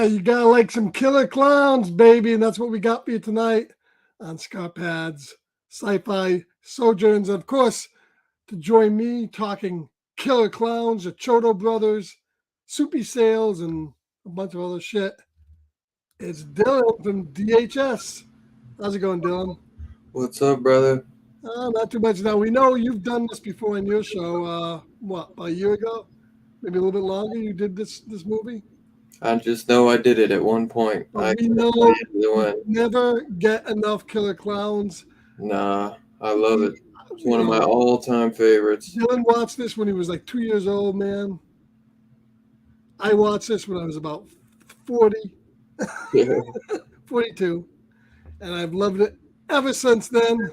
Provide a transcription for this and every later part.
You gotta like some killer clowns, baby, and that's what we got for you tonight on Scarpads, Sci-Fi, Sojourns, and of course, to join me talking killer clowns, the Chodo Brothers, Soupy Sales, and a bunch of other shit. It's Dylan from DHS. How's it going, Dylan? What's up, brother? Not too much. Now, we know you've done this before in your show. About a year ago? Maybe a little bit longer you did this movie? I just know I did it at one point. We know you never get enough killer clowns. Nah, I love it. It's one of my all-time favorites. Dylan watched this when he was like 2 years old, man. I watched this when I was about 40, 42, and I've loved it ever since then.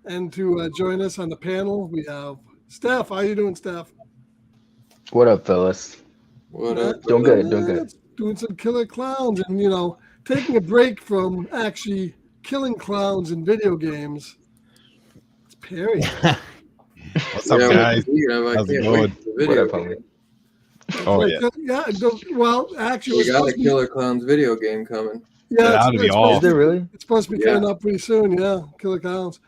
And to join us on the panel, we have Steph. How you doing, Steph? What up, fellas? What up? Doing good, doing good. Doing some killer clowns and, taking a break from actually killing clowns in video games. It's Perry. What's up, guys? How's it going? What up, homie? Oh, yeah. Well, actually, we got a Killer Clowns video game coming. Yeah, that ought to be awesome. Is there really? It's supposed to be coming up pretty soon. Yeah, Killer Clowns.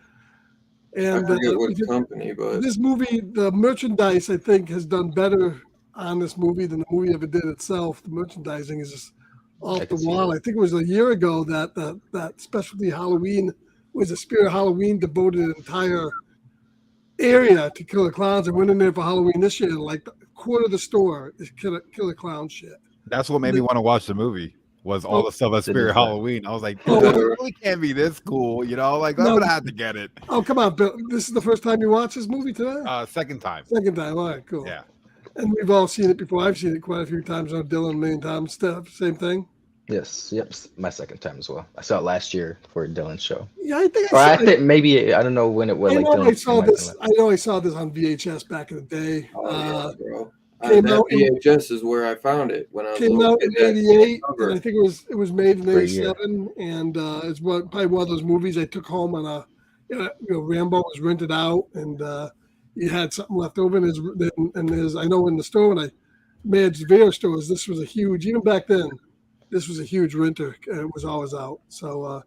And I forget what company, but this movie, the merchandise, I think, has done better on this movie than the movie ever did itself. The merchandising is just off the wall. I think it was a year ago that Specialty Halloween was a Spirit Halloween devoted an entire area to Killer Clowns. I went in there for Halloween this year, and like a quarter of the store is Killer Clown shit. That's what made me want to watch the movie. Was all the stuff at Spirit Halloween. I was like, it really can't be this cool, Like, I'm gonna have to get it. Oh, come on, Bill. This is the first time you watched this movie today? Second time. Second time. All right, cool. Yeah. And we've all seen it before. I've seen it quite a few times. I know Dylan a million times. Steph, same thing? Yes. Yep. My second time as well. I saw it last year for Dylan's show. Yeah, I think I think maybe, I don't know when it was. I know I saw this on VHS back in the day. Oh, yeah, bro. VHS is where I found it when I was came out in '88, and I think it was made in '87, and it's probably one of those movies I took home on Rambo was rented out, and you had something left over, and I know in the store when I managed video stores, this was a huge, even back then, this was a huge renter, and it was always out. So,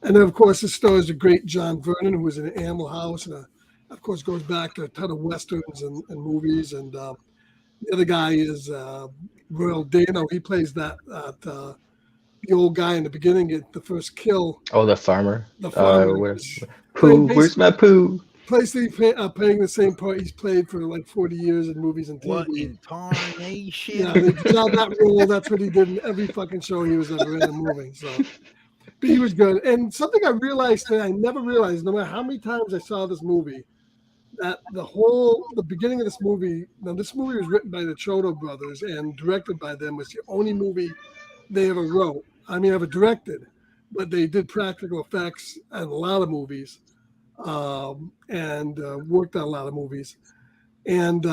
and then of course this store is a great John Vernon, who was in Animal House, and of course goes back to a ton of westerns and movies, and the other guy is Royal Dano. He plays the old guy in the beginning at the first kill. Oh, the farmer. The farmer. Where's my poo? Basically playing the same part he's played for like 40 years in movies and TV. What in tarnation? Yeah, they saw that role. That's what he did in every fucking show he was ever in a movie. So, but he was good. And something I realized that I never realized, no matter how many times I saw this movie, that the beginning of this movie. Now, this movie was written by the Chodo brothers and directed by them. Was the only movie they ever wrote. I mean, ever directed, but they did practical effects in a lot of movies. And worked on a lot of movies. And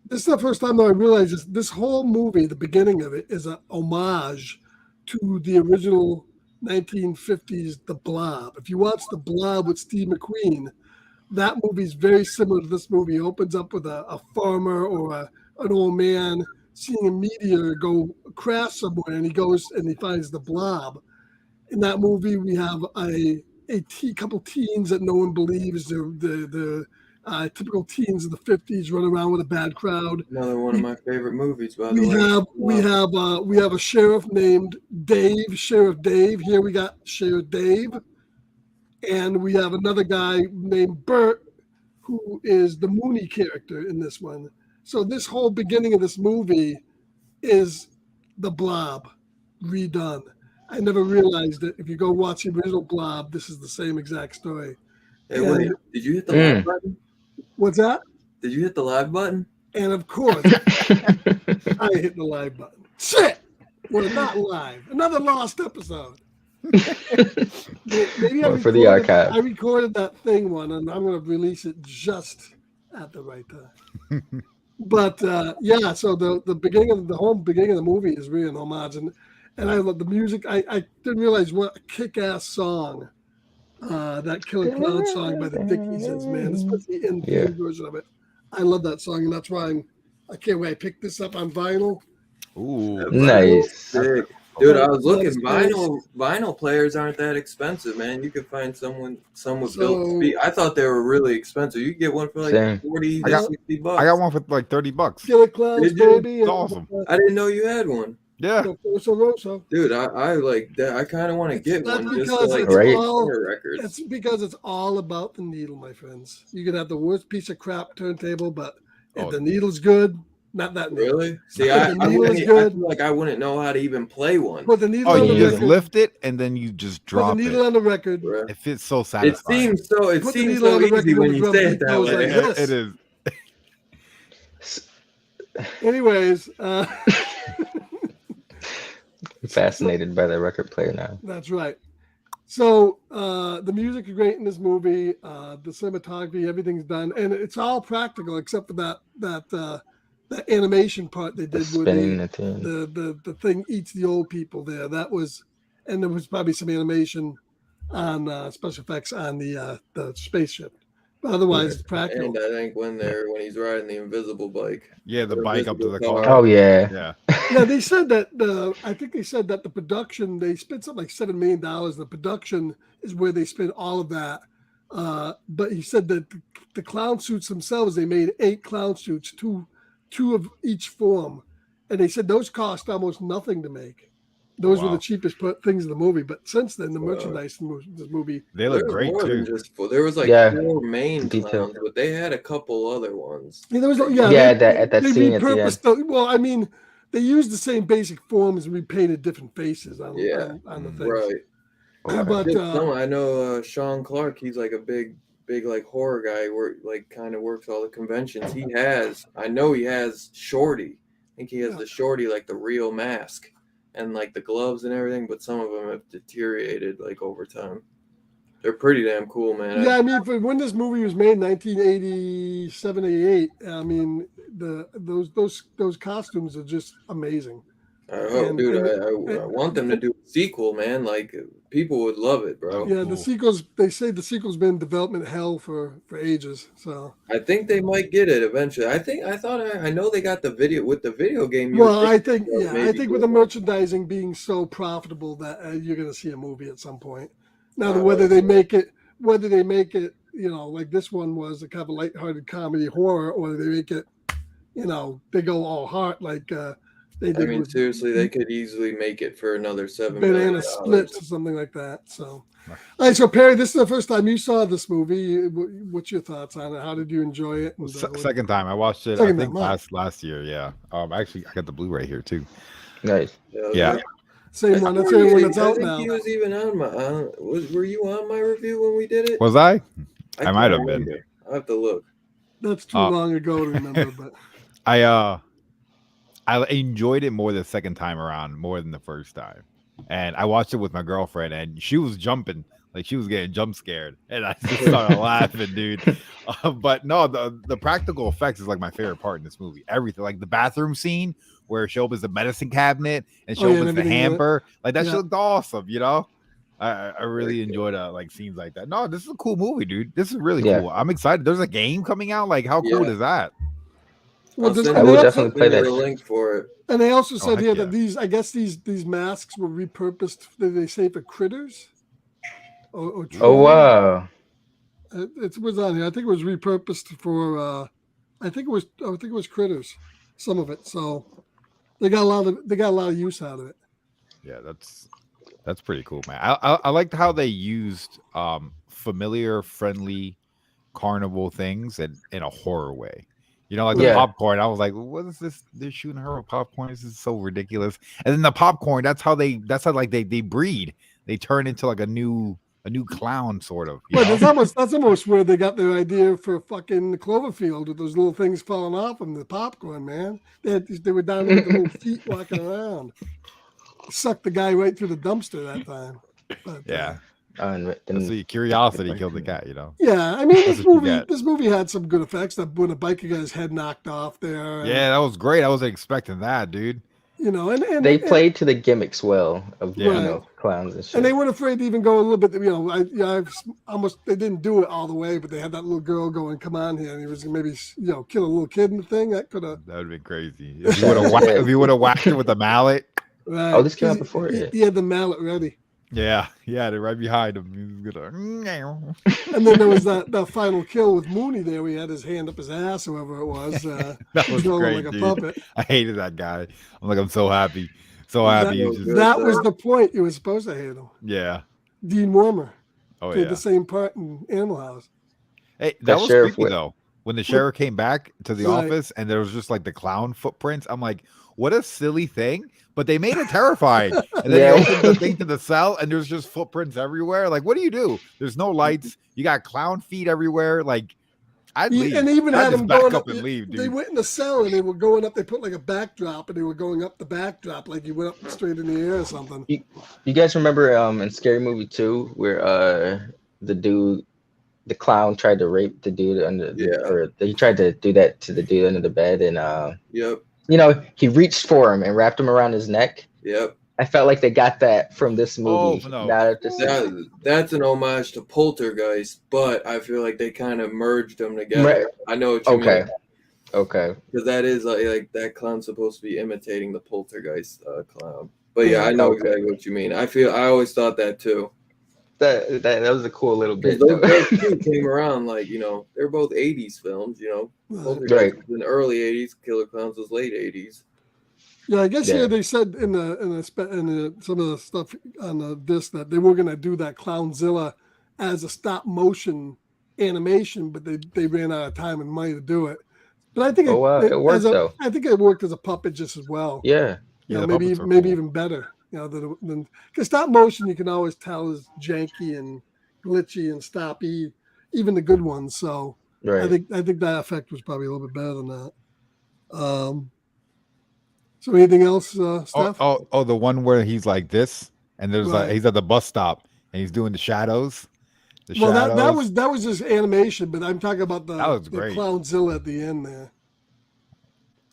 this is the first time that I realized this whole movie, the beginning of it, is an homage to the original 1950s The Blob. If you watch The Blob with Steve McQueen, that movie is very similar to this movie. It opens up with a farmer or an old man seeing a meteor go crash somewhere, and he goes and he finds the Blob. In that movie, we have a couple teens that no one believes. The typical teens of the 50s run around with a bad crowd. Another one of my favorite movies, by the way. We have a sheriff named Dave, Sheriff Dave. Here we got Sheriff Dave. And we have another guy named Bert, who is the Mooney character in this one. So this whole beginning of this movie is the Blob redone. I never realized that if you go watch the original Blob, this is the same exact story. Hey, wait, did you hit the live button? What's that? Did you hit the live button? And of course, I hit the live button. Shit! We're not live. Another lost episode. Maybe for the archive. I recorded that thing one, and I'm going to release it just at the right time. But yeah, so the beginning of the whole beginning of the movie is really an homage, and I love the music. I didn't realize what a kick-ass song that Killer Clown song by the Dickies is, man, especially in the version of it. I love that song, and that's why I can't wait. I picked this up on vinyl. Ooh, Nice. Sick. Dude, I was looking. Nice. Vinyl players aren't that expensive, man. You can find some with built So- speed. I thought they were really expensive. You can get one for like Same. 40 I got- to $60. I got one for like $30. Killer Clowns, Did you? baby. It's awesome. I didn't know you had one. Yeah. So. Dude, I like that. I kind of want to get That's one just to because like it's Right. all. records. It's because it's all about the needle, my friends. You can have the worst piece of crap turntable, but if Oh. the needle's good, not that needle. Really? See, The I needle is wouldn't. I good. feel like I wouldn't know how to even play one. Put the needle Oh, on you the just record. lift it and then you just Put the drop needle it. on the record. Bruh. It feels so It satisfying. seems so. It Put the seems needle so on the easy record when and you the say drum it beat that goes way. like this. It is. Anyways, Fascinated by the record player now. that's right. So the music is great in this movie. The cinematography, everything's done, and it's all practical except for that animation part they The did where spinning the thing. the thing eats the old people there. That was, and there was probably some animation on special effects on the spaceship. But otherwise, it's practical. And I think when he's riding the invisible bike. Yeah, the Or bike up to the invisible car. car. Oh yeah. Yeah. Yeah, they said that I think they said that the production, they spent something like $7 million. The production is where they spent all of that. But he said that the clown suits themselves, they made 8 clown suits, two of each form, and they said those cost almost nothing to make. Those were wow. the cheapest things in the movie. But since then, the Wow. merchandise in this movie, They look There was great more than too. just four. There was like Yeah. 4 main Detail. clowns, but they had a couple other ones. yeah, there was Yeah, at that they scene at the end. repurposed. Well, I mean, they used the same basic forms and repainted different faces on Yeah. on the Mm. things. Right. Okay. But I know Sean Clark. He's like a big like horror guy. Like kind of works all the conventions. I know he has Shorty. I think he has the Shorty, like the real mask and like the gloves and everything. But some of them have deteriorated like over time. They're pretty damn cool, man. yeah, I mean, for when this movie was made, 1987, 88. I mean, those costumes are just amazing. I hope, and- dude. and- I want them to do a sequel, man. Like people would love it, bro. Yeah, cool. the sequels. They say the sequel's been in development hell for ages. So, I think they might get it eventually. I know they got the video with the video game. well, I think maybe with the do it. merchandising being so profitable that you're going to see a movie at some point. Now, Oh, whether they that's make it, like this one was a kind of a lighthearted comedy horror, or they make it, they go all heart like they did I mean, with seriously, they could easily make it for another $7 million. Banana Splits or something like that. So, all right. So Perry, this is the first time you saw this movie. What's your thoughts on it? How did you enjoy it? And, Second time I watched it. Second I think time, last year. Yeah. Actually, I got the Blu-ray here too. Nice. Yeah. same one. That's the only one that's out now. He was even on my. Were you on my review when we did it? Was I? I can't might have been. remember. I have to look. That's too long ago to remember, but I enjoyed it more the second time around, more than the first time. And I watched it with my girlfriend, and she was jumping, like she was getting jump scared, and I just started laughing, dude. But no, the practical effects is like my favorite part in this movie. Everything, like the bathroom scene where she opens the medicine cabinet and she opens the everything, hamper, like that yeah. shit looked awesome, I really enjoyed like scenes like that. No, this is a cool movie, dude. This is really cool. I'm excited. There's a game coming out. Like, how cool is that? Well, I would definitely play that. A link for it. And they also said heck here yeah. that I guess these masks were repurposed. Did they say for critters? Or Oh wow. It was on here. I think it was repurposed for. I think it was critters. Some of it. So they got a lot of use out of it. Yeah, that's pretty cool, man. I liked how they used familiar, friendly carnival things in a horror way. Like the popcorn. I was like, what is this? They're shooting her with popcorn. This is so ridiculous. And then the popcorn, that's how they breed. They turn into like a new clown sort of. But that's almost where they got their idea for fucking Cloverfield with those little things falling off from the popcorn, man. They were down with the little feet walking around. Sucked the guy right through the dumpster that time. But, yeah. And See, curiosity killed the cat, Yeah, I mean That's what you get. this movie had some good effects. That when a biker got his head knocked off there. Yeah, that was great. I wasn't expecting that, dude. you know, and They played to the gimmicks well of Yeah. clowns and shit. And they weren't afraid to even go a little bit. You know, I've almost they didn't do it all the way, but they had that little girl going, "Come on here," and he was maybe kill a little kid in the thing. That could have. That would have been crazy. If you would have whacked it with a mallet. Right. Oh, this came out before it. He had the mallet ready. Yeah, they're right behind him. He was gonna. And then there was that final kill with Mooney there. Where he had his hand up his ass, whoever it was. That was controlling great, like a dude. puppet. I hated that guy. I'm like, I'm so happy. So happy. That was the point you were supposed to hate him. Yeah. Dean Warmer Oh, did the same part in Animal House. Hey, that was creepy though. When the sheriff came back to the Right. office and there was just like the clown footprints, I'm like, what a silly thing. But they made it terrifying. And then he opened the thing to the cell and there's just footprints everywhere. Like, what do you do? There's no lights. You got clown feet everywhere. Like, I'd leave. And even I'd had just him back going up and leave, dude. They went in the cell and they were going up. They put like a backdrop and they were going up the backdrop like you went up straight in the air or something. You guys remember in Scary Movie 2 where the clown tried to rape the dude or he tried to do that to the dude under the bed and Yep. He reached for him and wrapped him around his neck. Yep. I felt like they got that from this movie. Oh, no. That's an homage to Poltergeist, but I feel like they kind of merged them together. Right. I know what you mean. Okay. Because that is like that clown's supposed to be imitating the Poltergeist clown. But yeah, I know exactly what you mean. I always thought that too. That was a cool little bit. Those two came around like they're both '80s films. Poltergeist was in the early '80s. Killer Clowns was late '80s. Yeah, I guess here they said in some of the stuff on the disc that they were going to do that Clownzilla as a stop motion animation, but they ran out of time and money to do it. But I think it worked though. I think it worked as a puppet just as well. Yeah, maybe even better. Than because stop motion you can always tell is janky and glitchy and stoppy, even the good ones. So right. I think that effect was probably a little bit better than that. So anything else, Steph? Oh, the one where he's like this, and there's like he's at the bus stop and he's doing the shadows. That was just animation, but I'm talking about the Clownzilla at the end there.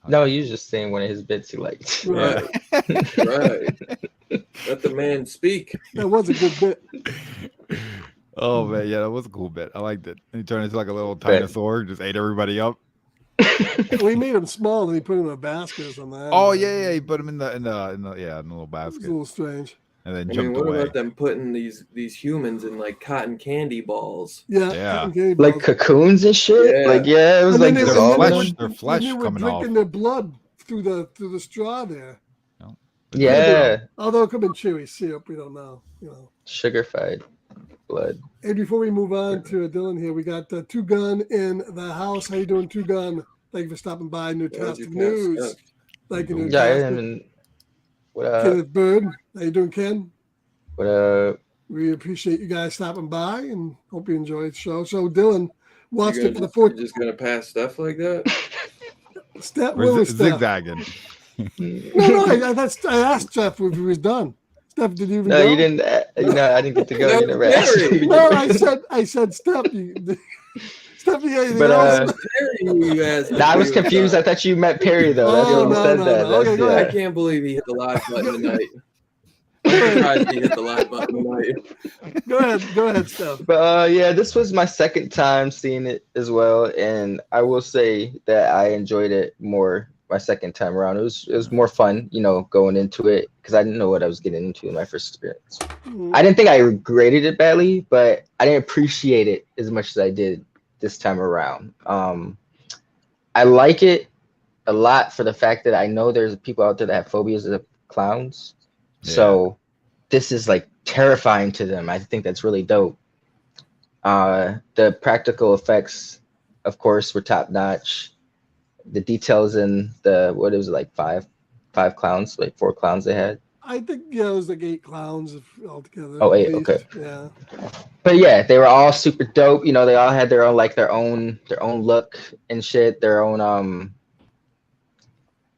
No, you was just saying one of his bits he liked. Right. Right. Let the man speak. That was a good bit. Oh man, yeah, that was a cool bit. I liked it. And he turned into like a little dinosaur, just ate everybody up. We made him small and he put him in a basket or something. Oh yeah, he put him in the little basket. It's a little strange. And then what about them putting these humans in like cotton candy balls? Yeah. Like cocoons and shit. Yeah. Like it was like their flesh they were coming drinking off. their blood through the straw there. Yeah. Although it could have been chewy syrup, we don't know. Sugar-fied blood. And before we move on to Dylan here, we got Two Gun in the house. How you doing, Two Gun? Thank you for stopping by. Newtastic News. Thank you, Newtastic. What up? Kenneth Bird. How you doing, Ken? What up? We appreciate you guys stopping by and hope you enjoyed the show. So Dylan watched it for the fourth. You're just gonna pass stuff like that? Zigzagging. No, I asked Jeff if he was done. Steph, did you even go? You didn't. I didn't get to go. You never asked me. No, I said, Steph. Steph, you got anything else? I was confused. I thought you meant Perry, though. That's what you said that. Okay, go ahead. I can't believe he hit the live button tonight. I'm surprised he hit the live button tonight. Go ahead, Steph. But this was my second time seeing it as well, and I will say that I enjoyed it more my second time around. It was more fun, going into it because I didn't know what I was getting into in my first experience. I didn't think I graded it badly, but I didn't appreciate it as much as I did this time around. I like it a lot for the fact that I know there's people out there that have phobias of clowns. Yeah. So this is like terrifying to them. I think that's really dope. The practical effects, of course, were top notch. The details in what it was like five clowns, like 4 clowns they had. I think it was like 8 clowns altogether. Oh, 8, okay. Yeah. But yeah, they were all super dope. They all had their own look and shit, their own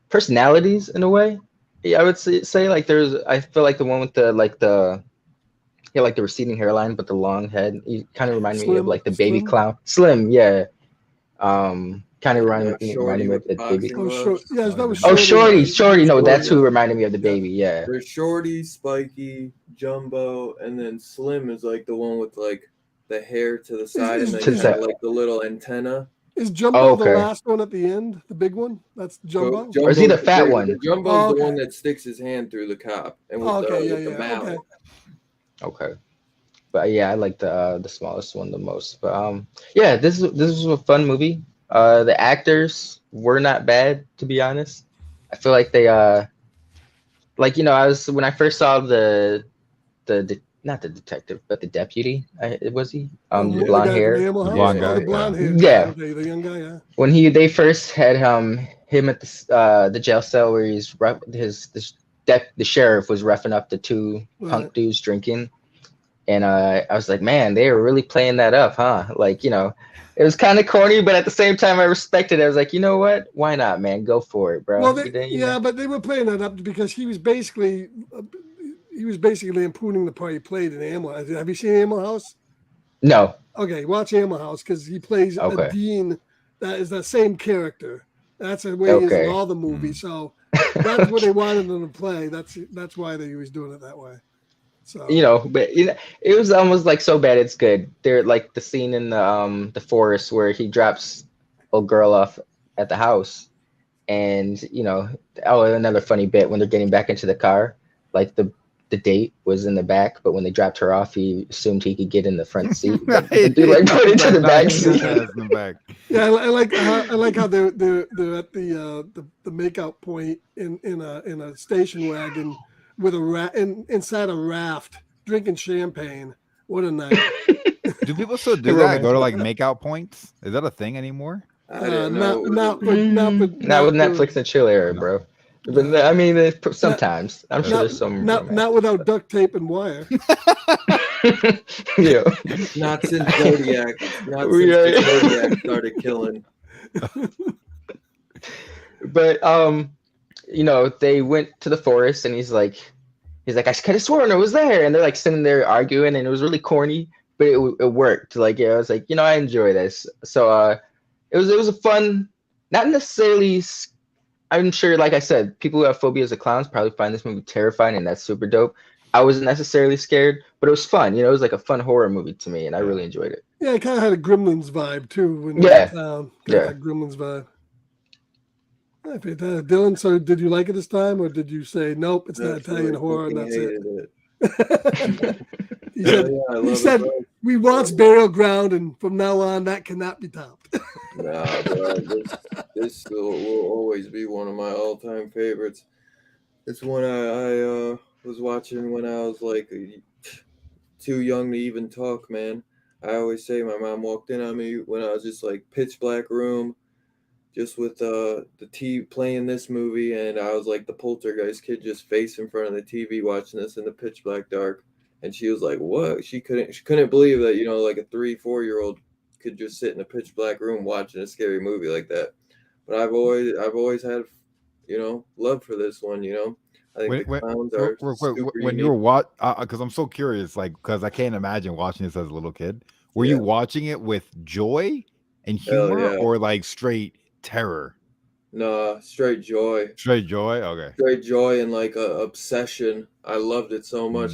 personalities in a way. Yeah, I would say like I feel like the one with the receding hairline but the long head. He kind of reminded me of like the baby clown. Slim, yeah. Kind of Shorty reminded me of with the the baby. boxing Oh, gloves. yeah, that was Oh, Shorty. Shorty. No, that's Shorty, who yeah. reminded me of the baby. Yeah. There's Shorty, Spiky, Jumbo, and then Slim is like the one with like the hair to the side and then To the kind of side. like the little antenna. Is Jumbo Oh, the okay. last one at the end? The big one? That's Jumbo? Or is he the fat big- one? Jumbo's Oh, okay. the one that sticks his hand through the cop and with, Okay, with the yeah. mallet. Okay. Okay. But yeah, I like the smallest one the most. But yeah, this was a fun movie. The actors were not bad, to be honest. I feel like they like I was when I first saw the not the detective, but the deputy. Was he the The blonde guy from hair? Animal The House? blonde Oh, guy, the blonde hair Yeah. guy. Okay, the young guy, yeah. When they first had him at the jail cell where he's the sheriff was roughing up the two punk dudes drinking, and I was like, man, they were really playing that up, huh? Like it was kind of corny, but at the same time I respected it. I was like, you know what? Why not, man? Go for it, bro. Well, but they were playing that up because he was basically impugning the part he played in Animal House. Have you seen Animal House? No. Okay, watch Animal House because he plays a dean that is the same character. That's the way he is in all the movies. So that's what they wanted him to play. That's why he was doing it that way. So but it was almost like so bad it's good. They're like the scene in the forest where he drops a girl off at the house, and another funny bit when they're getting back into the car, like the date was in the back, but when they dropped her off, he assumed he could get in the front seat. But the dude put into the back seat. Yeah, I like how they're at the makeout point in a station wagon with inside a raft drinking champagne. What a night! Do people still do that? Go to like makeout points? Is that a thing anymore? I don't know. Not with Netflix and chill era, bro. But I mean, sometimes I'm sure there's some. Not without duct tape and wire. Yeah. Not since Zodiac. Not since Zodiac started killing. But they went to the forest, and he's like, I could have sworn it was there, and they're like sitting there arguing, and it was really corny, but it worked. Like, I was like, I enjoy this. So it was a fun, not necessarily. I'm sure, like I said, people who have phobias of clowns probably find this movie terrifying, and that's super dope. I wasn't necessarily scared, but it was fun. It was like a fun horror movie to me, and I really enjoyed it. Yeah, it kind of had a Gremlins vibe too. When Gremlins vibe. Dylan, so did you like it this time, or did you say nope? It's not Italian horror, and that's it. He said we watched Burial Ground, and from now on, that cannot be topped. Nah, bro, this will always be one of my all-time favorites. It's one I was watching when I was like too young to even talk, man. I always say my mom walked in on me when I was just like pitch black room, just with the TV playing this movie, and I was like the poltergeist kid just face in front of the TV watching this in the pitch black dark. And she was like, what? She couldn't believe that, like a 3-4-year-old could just sit in a pitch black room watching a scary movie like that. But I've always had, love for this one, I think the clowns are super when you were because I'm so curious, like, because I can't imagine watching this as a little kid. Were you watching it with joy and humor or like straight terror? No, straight joy. Straight joy? Okay. Straight joy and like a obsession. I loved it so much.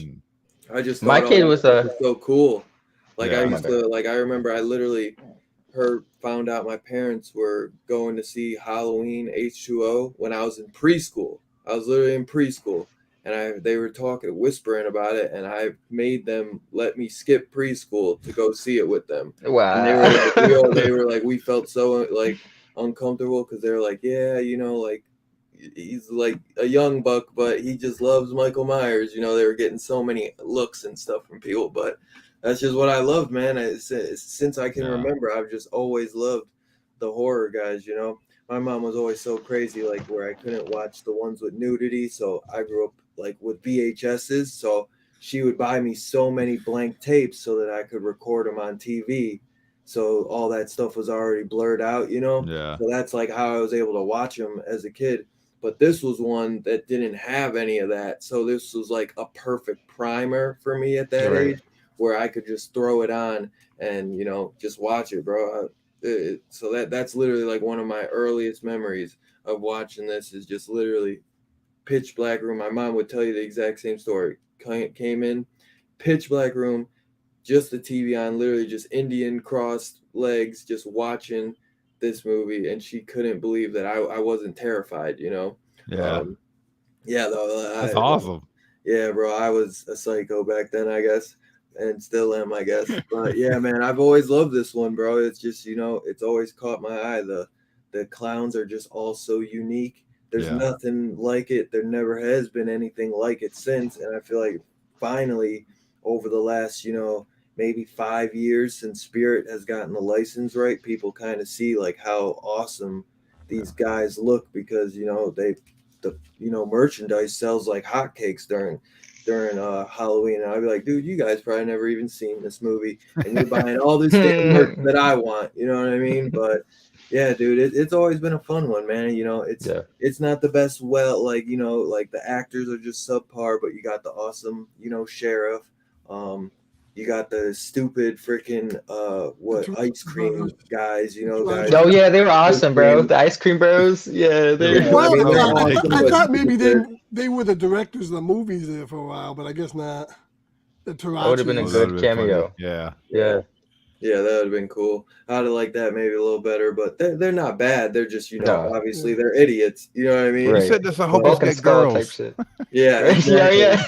I just thought my kid was so cool. Like I used to I remember I literally found out my parents were going to see Halloween H2O when I was in preschool. I was literally in preschool, and they were whispering about it, and I made them let me skip preschool to go see it with them. Wow. And they were like we felt so like uncomfortable because they were like, yeah, like he's like a young buck, but he just loves Michael Myers. They were getting so many looks and stuff from people, but that's just what I loved, man. Since I can remember, I've just always loved the horror guys. My mom was always so crazy, like where I couldn't watch the ones with nudity, so I grew up like with VHSs. So she would buy me so many blank tapes so that I could record them on TV. So all that stuff was already blurred out, Yeah. So that's like how I was able to watch them as a kid. But this was one that didn't have any of that. So this was like a perfect primer for me at that age where I could just throw it on and, just watch it, bro. So that's literally like one of my earliest memories of watching this is just literally pitch black room. My mom would tell you the exact same story. Came in, pitch black room, just the TV on, literally just Indian crossed legs, just watching this movie, and she couldn't believe that I wasn't terrified. Yeah. Yeah, though. That's awesome. Yeah, bro, I was a psycho back then, I guess, and still am, I guess. But yeah, man, I've always loved this one, bro. It's just, it's always caught my eye. The clowns are just all so unique. There's nothing like it. There never has been anything like it since. And I feel like finally, over the last, maybe 5 years since Spirit has gotten the license right, people kind of see like how awesome these guys look because, the merchandise sells like hotcakes during Halloween, and I'd be like, dude, you guys probably never even seen this movie, and you're buying all this damn merch that I want. You know what I mean? But yeah, dude, it's always been a fun one, man. It's not the best. Well, like the actors are just subpar, but you got the awesome, sheriff. You got the stupid freaking ice cream guys, guys. Oh yeah, they were awesome, bro. The ice cream bros. Yeah, they. Well, I thought maybe they were the directors of the movies there for a while, but I guess not. That would have been a good cameo. Yeah. Yeah, that would have been cool. I'd have liked that maybe a little better, but they're not bad. They're just obviously they're idiots. You know what I mean? Right. You said this. I hope it's get girls. Yeah, exactly. yeah.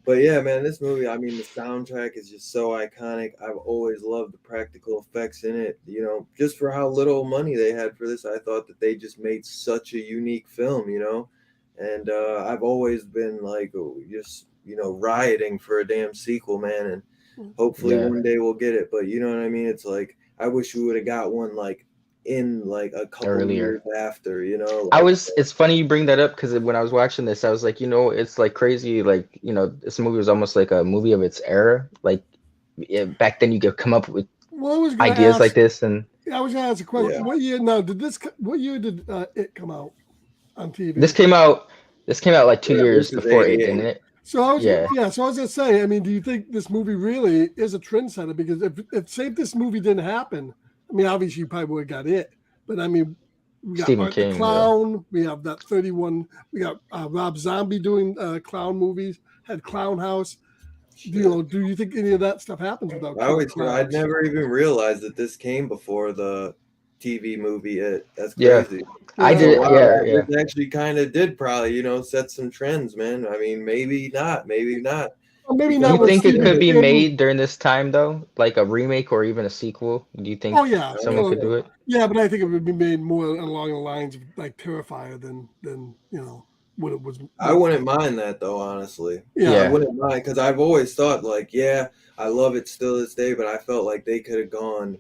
But yeah, man, this movie, I mean, the soundtrack is just so iconic. I've always loved the practical effects in it. Just for how little money they had for this, I thought that they just made such a unique film, And I've always been like, just, rioting for a damn sequel, man. And hopefully one day we'll get it. But you know what I mean? It's like, I wish we would have got one like in like a couple years after, It's funny you bring that up because when I was watching this, I was like, it's like crazy. Like, this movie was almost like a movie of its era. Like back then you could come up with ideas like this. And I was going to ask a question. Yeah. What year did it come out on TV? This came out like 2 years before it, didn't it? So I was going to say, I mean, do you think this movie really is a trendsetter? Because if this movie didn't happen, I mean, obviously you probably would have got it, but I mean, we got the Clown. We have that 31. We got Rob Zombie doing clown movies. Had Clown House. Do you think any of that stuff happens without? I'd never even realized that this came before the TV movie. That's crazy. I did. It actually kind of did probably set some trends, man. I mean, maybe not. Well, maybe not. Do you think it could be made during this time though, like a remake or even a sequel? Do you think? Someone could do it. Yeah, but I think it would be made more along the lines of like Terrifier than what it was. I wouldn't mind that though, honestly. Yeah. I wouldn't mind because I've always thought like, I love it still this day, but I felt like they could have gone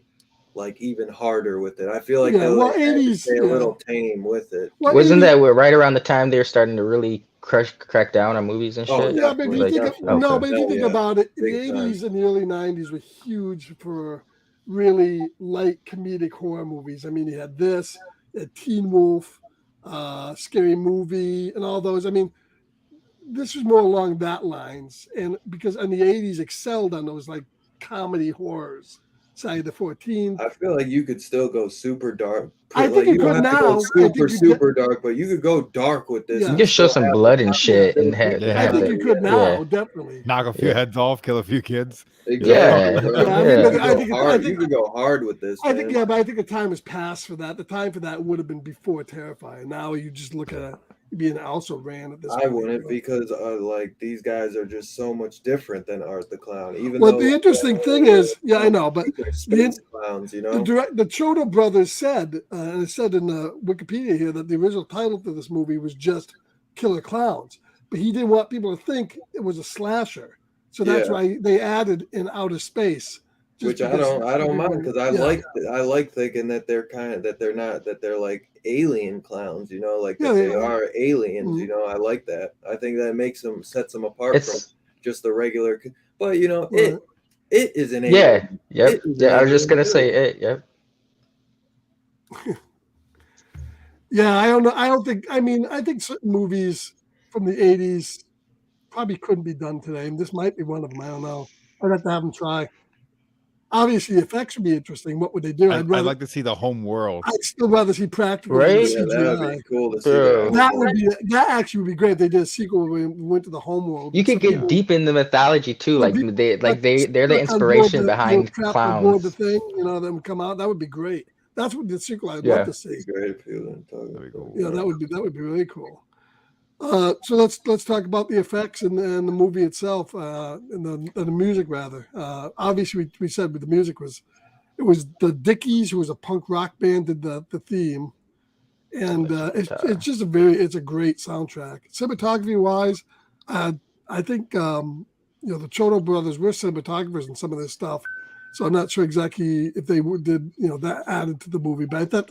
like even harder with it. I feel like they 80s, stay a little tame with it. Wasn't that right around the time they were starting to really crack down on movies and shit? Yeah, but if you think about it, the 80s and the early 90s were huge for really light comedic horror movies. I mean, you had this, you had Teen Wolf, Scary Movie, and all those. I mean, this was more along that lines, and because in the 80s excelled on those like comedy horrors. Friday the 14th. I feel like you could still go super dark. I think you could now. Super dark, but you could go dark with this. You can show some blood and shit. And I think you could now, definitely. Knock a few heads off, kill a few kids. Exactly. I think you could go hard with this. I think, but I think the time has passed for that. The time for that would have been before Terrifier. Now you just look at it. Being also ran at this point. I wouldn't because like these guys are just so much different than Art the Clown. Even the interesting thing is, I know, but the clowns, the Chodo brothers said, and it said in the Wikipedia here that the original title to this movie was just Killer Clowns, but he didn't want people to think it was a slasher, so that's why they added in outer space. Which I don't mind because I like thinking that they're like alien clowns, like that they are aliens, I like that. I think that sets them apart from just the regular. But it is an alien. Yeah, I was just gonna say it. Yeah, I don't know. I think certain movies from the 80s probably couldn't be done today, and this might be one of them. I don't know. I'd have to have them try. obviously effects would be interesting. What would they do? I'd like to see the home world. I'd still rather see practical Right? than Yeah, that CGI. would be cool to see Bro. That actually would be great if they did a sequel where we went to the home world. You could get deep in the mythology too. Like people they're the stuck on board inspiration behind trapped on board the Clowns. thing, them come out. That would be great. That's what the sequel I'd Yeah. love to see. Great feeling. That'd be cool. Yeah, that would be really cool. So let's talk about the effects and the movie itself, and the music rather. Obviously, we said the music was the Dickies, who was a punk rock band, did the theme, and it's just it's a great soundtrack. Cinematography wise, I think the Chodo brothers were cinematographers in some of this stuff, so I'm not sure exactly if they did that added to the movie, but I thought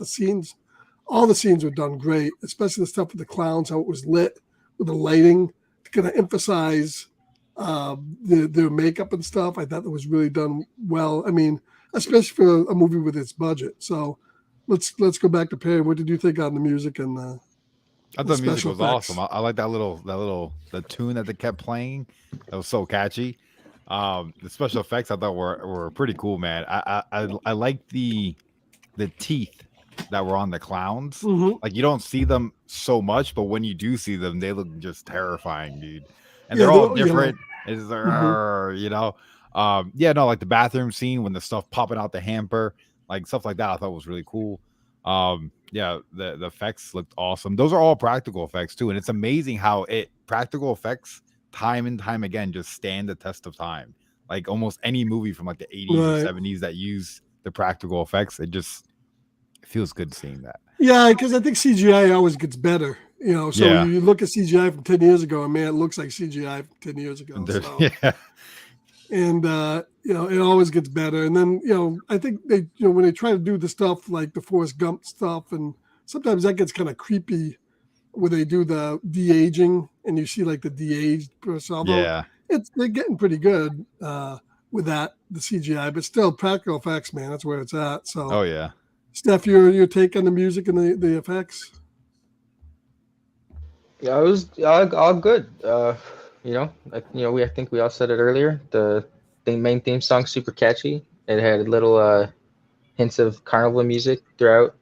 all the scenes were done great, especially the stuff with the clowns, how it was lit with the lighting to kind of emphasize their makeup and stuff. I thought that was really done well. I mean, especially for a movie with its budget. So let's go back to Perry. What did you think on the music and I thought the music was effects? awesome. I like the tune that they kept playing. That was so catchy. The special effects I thought were pretty cool, man. I like the teeth that were on the clowns. Mm-hmm. Like you don't see them so much, but when you do see them, they look just terrifying, dude. And they're all different. It's like, like the bathroom scene when the stuff popping out the hamper, like stuff like that, I thought was really cool. The effects looked awesome. Those are all practical effects too, and it's amazing how practical effects time and time again just stand the test of time. Like almost any movie from like the 80s or 70s that use the practical effects, it feels good seeing that. Yeah, because I think CGI always gets better. You look at CGI from 10 years ago, and man, it looks like CGI from 10 years ago. And it always gets better. And then I think they when they try to do the stuff like the Forrest Gump stuff, and sometimes that gets kind of creepy where they do the de-aging and you see like the de-aged person. Although they're getting pretty good with that, the CGI, but still practical effects, man, that's where it's at. So Steph, your take on the music and the effects? Yeah, it was all good. I think we all said it earlier. The main theme song super catchy. It had little hints of carnival music throughout,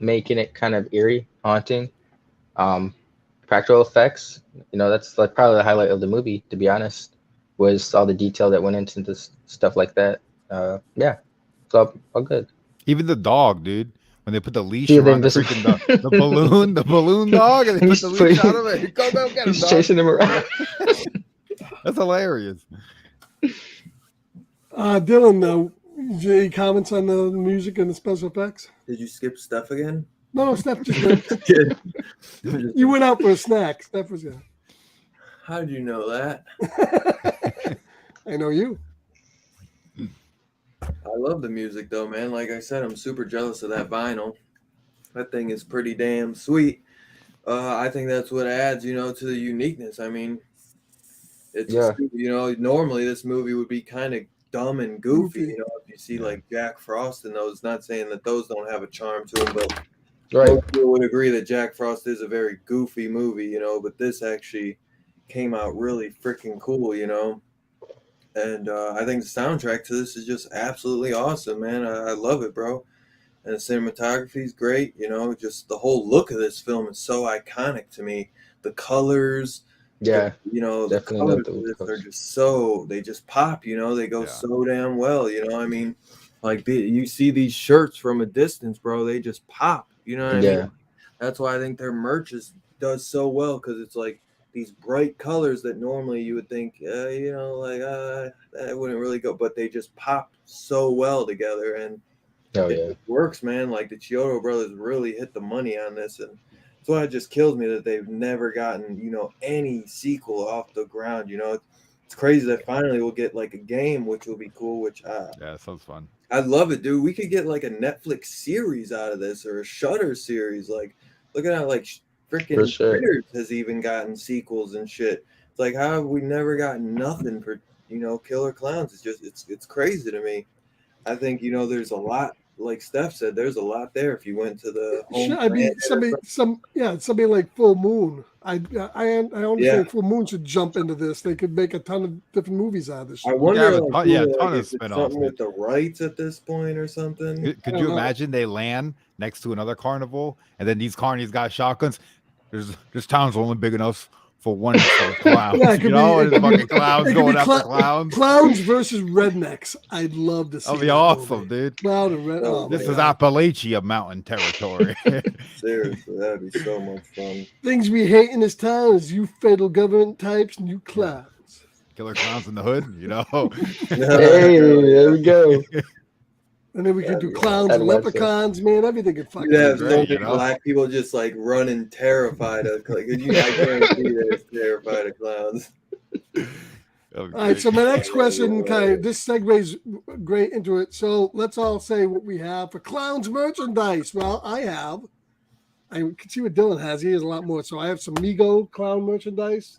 making it kind of eerie, haunting. Practical effects, that's like probably the highlight of the movie, to be honest, was all the detail that went into this stuff like that. It's all good. Even the dog, dude. When they put the leash around the balloon dog, and they put the leash on him, and go get him, he's dog. chasing him around. That's hilarious. Dylan, any comments on the music and the special effects? Did you skip Steph again? No, Steph just you went out for a snack. Steph was there. How did you know that? I know you. I love the music though, man. Like I said, I'm super jealous of that vinyl. That thing is pretty damn sweet. I think that's what adds, to the uniqueness. I mean, it's normally this movie would be kind of dumb and goofy. If you see like Jack Frost and those, not saying that those don't have a charm to them, but most people would agree that Jack Frost is a very goofy movie, but this actually came out really freaking cool, And I think the soundtrack to this is just absolutely awesome, man. I love it, bro. And the cinematography is great. Just the whole look of this film is so iconic to me. The colors, the colors are just they just pop. They go so damn well. I mean, like you see these shirts from a distance, bro. They just pop. You know what I mean? That's why I think their merch does so well, because it's like these bright colors that normally you would think, that wouldn't really go, but they just pop so well together, and it works, man. Like the Chiodo brothers really hit the money on this, and that's why it just kills me that they've never gotten, any sequel off the ground. It's crazy that finally we'll get like a game, which will be cool. Which sounds fun. I'd love it, dude. We could get like a Netflix series out of this, or a Shudder series. Like, look at how like freaking Critters has even gotten sequels and shit. It's like, how have we never gotten nothing for Killer Klowns? It's crazy to me. I think there's a lot like Steph said, there's a lot there if you went to the home. Sure, I mean, somebody like Full Moon. I understand Yeah. Full Moon should jump into this. They could make a ton of different movies out of this. I shit. wonder, have a like, ton- who, yeah, a like, ton of is it spin-offs, something man. with the rights at this point or something? Could I you don't know. imagine they land next to another carnival and then these carnies got shotguns? This town's only big enough for one set of clowns. Yeah, it could you know, be- and it it's could be- fucking clowns it could be going after clowns. Clowns versus rednecks. I'd love to see. That'd be that awesome, movie. dude. Clown and red. Oh, Oh, This my is God. Appalachia mountain territory. Seriously, that'd be so much fun. Things we hate in this town is you federal government types and you clowns. Killer clowns in the hood, you know. Hey, there we go. And then we could do clowns I'd and watch that. leprechauns, man. Everything could fucking You'd have be so great. many you know? black people just like running terrified of. Like, I guarantee they're terrified of clowns. All right, so my next question, this segues great into it. So let's all say what we have for clowns merchandise. Well, I can see what Dylan has. He has a lot more. So I have some Mego clown merchandise.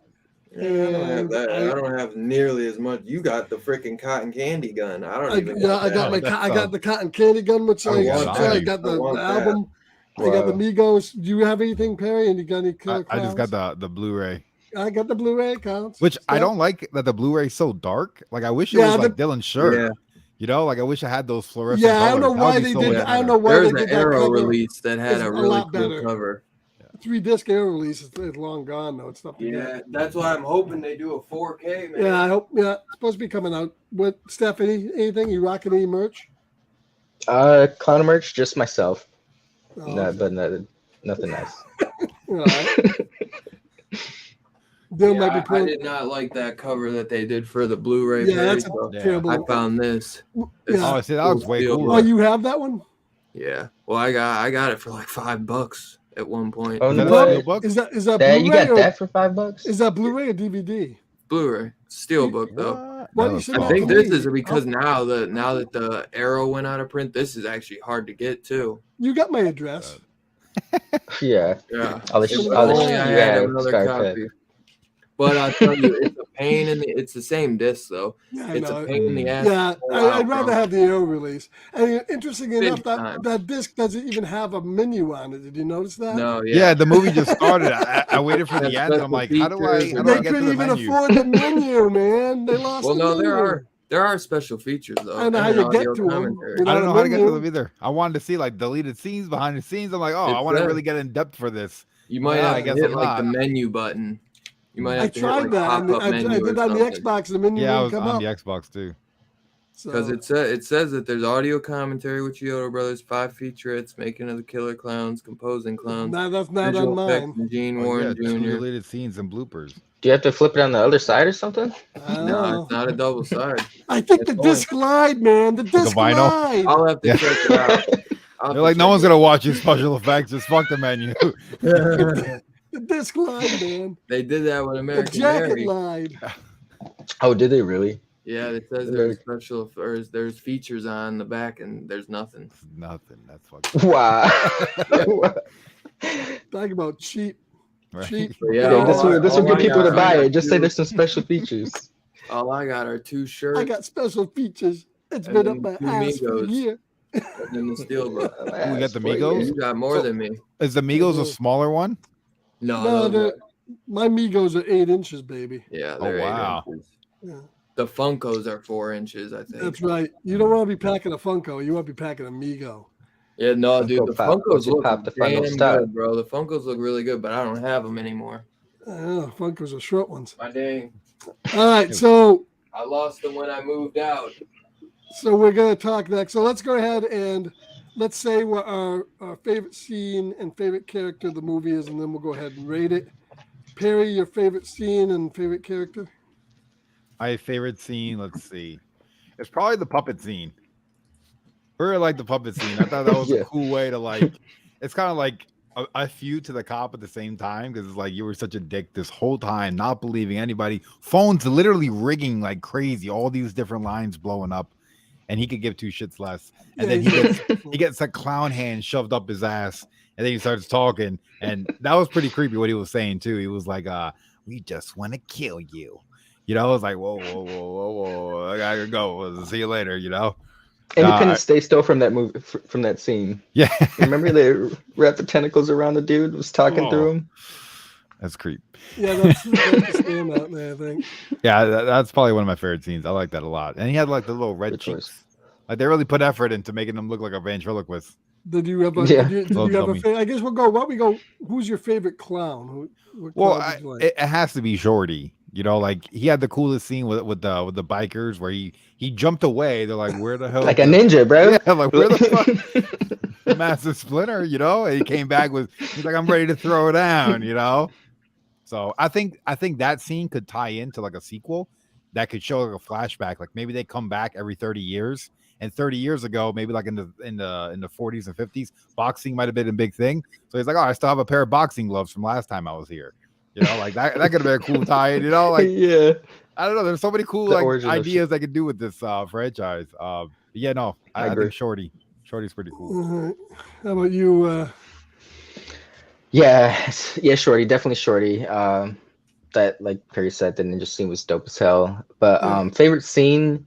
Yeah, I don't have that. And I don't have nearly as much. You got the freaking cotton candy gun. I don't even. I got I got the cotton candy gun, which I want I that. got I the want that. album. I got the Wow. Migos. Do you have anything, Perry? And you got any killer I just clowns? got the Blu-ray, I got the Blu-ray accounts. which I Yeah. don't like that the Blu-ray's so dark. Like I wish it Yeah, was like Dylan's shirt. Yeah. You know, like I wish I had those fluorescent Yeah, I don't know colors. That would why be they so did. much I don't better. know why There's they an did that Arrow cover. release that had It's a a really lot cool better. cover. 3-disc Arrow release is long gone though. It's not. Yeah, that's why I'm hoping they do a 4K, man. Yeah, I hope. Yeah, it's supposed to be coming out. What, Stephanie? Anything? You rocking any merch? Clown merch, just myself. Oh, Nothing nice. all right. Dylan might be I putting. did not like that cover that they did for the Blu-ray. Yeah, Perry, that's a so Yeah. terrible. I found this. Yeah. Oh, see, that was way Steel. Oh, cooler. you have that one? Yeah. Well, I got it for like $5 at one point. Oh, Is that a what? steelbook? Is that That, Blu-ray you got or that for $5? is that Blu-ray or DVD? Blu-ray, Steelbook though. What? Why No, do you it's say I that? think to this me. is because now that the Arrow went out of print, this is actually hard to get too. You got my address. Yeah. Yeah. I'll let If you only you I had have another Scarpet. copy. But I tell you, it's a pain in the. It's the same disc though. Yeah, I It's know. a pain in the ass. Yeah, to pull I'd out, rather bro. have the Arrow release. And interestingly Big enough, time. that disc doesn't even have a menu on it. Did you notice that? No, Yeah, the movie just started. I waited for the That's end. I'm like, how do I features and They get to couldn't the even menu? afford the menu, man. They lost Well, the no, menu. there are special features though. I don't know how and you get audio to 'em. commentary. Without I don't a know how to get to menu. them either. I wanted to see like deleted scenes behind the scenes. I'm like, oh, I It's want to there. really get in depth for this. You might Yeah, I have to guess hit I'm like the not. menu button. You might I have to tried hit, like, that. And pop-up I menu did or that on the something. Xbox. The menu Yeah, I wouldn't was come on up. the Xbox too. Because it says that there's audio commentary with Chiodo Brothers, 5 featurettes, making of the Killer Clowns, composing clowns, That's not visual on effects mine. from Gene Oh, yeah, Warren 2 Jr. deleted scenes and bloopers. Do you have to flip it on the other side or something? I don't No, know. it's not a double side. I think the It's only- disc lied, man. The disc vinyl? lied. I'll have to Yeah. check it out. They're like, no one's gonna watch your special effects. Just fuck the menu. gonna. The disc lied, man. They did that with The American jacket Mary. lied. Oh, did they really? Yeah, it says there's special or there's features on the back and there's nothing. Nothing. That's fucking Wow. Talk about cheap. right. Cheap. But yeah, Okay, this all will I get people to got- buy all I it. Just got say there's some special features. All I got are 2 shirts I got special features. It's And been then up my 2 ass for a Migos. year. and then the Steelbook. We got the Boy, Migos? You got more So- than me. Is the Migos a smaller one? No, No, those are- my Migos are 8 inches, baby. yeah, Oh, they're 8 wow. inches. Yeah, The Funkos are 4 inches, I think. that's right. You don't want to be packing a Funko. You want to be packing a Migo. Yeah, no, dude, Funko the Pop. Funkos Once you look pop the Funko damn stop. good, bro. The Funkos look really good, but I don't have them anymore. Funkos are short ones. My dang, All right, so I lost them when I moved out. we're gonna talk next. So let's go ahead and let's say what our favorite scene and favorite character of the movie is, and then we'll go ahead and rate it. Perry, your favorite scene and favorite character? My favorite scene. Let's see. It's probably the puppet scene. Really like the puppet scene. I thought that was Yeah. a cool way to like. It's kind of like a feud to the cop at the same time because it's like you were such a dick this whole time, not believing anybody. Phones literally ringing like crazy. All these different lines blowing up, and he could give 2 shits less. And then he gets a clown hand shoved up his ass, and then he starts talking, and that was pretty creepy what he was saying too. He was like, "We just want to kill you." You know, I was like, whoa, I gotta go. See you later, you know? And he couldn't stay still from that movie, from that scene. Yeah. Remember they wrapped the tentacles around the dude, was talking through him? That's creep. Yeah, that's the standout there, I think. Yeah, that's probably one of my favorite scenes. I like that a lot. And he had like the little red cheeks. Like they really put effort into making him look like a ventriloquist. Did you have a did you have a favorite? I guess we'll go. Why don't we go? Who's your favorite clown? It has to be Shorty. You know, like he had the coolest scene with the bikers where he jumped away. They're like, "Where the hell?" Like a ninja, bro. Yeah, like where the fuck? Massive Splinter, you know. And he came back he's like, "I'm ready to throw it down," you know. So I think that scene could tie into like a sequel that could show like a flashback. Like maybe they come back every 30 years. And 30 years ago, maybe like in the 40s and 50s, boxing might have been a big thing. So he's like, "Oh, I still have a pair of boxing gloves from last time I was here." You know, like that could have been a cool tie-in, you know, like yeah. I don't know. There's so many cool like ideas I could do with this franchise. Yeah, no, I think Shorty's pretty cool. How about you? Yeah, Shorty, definitely Shorty. That, like Perry said, the ninja scene was dope as hell. But favorite scene,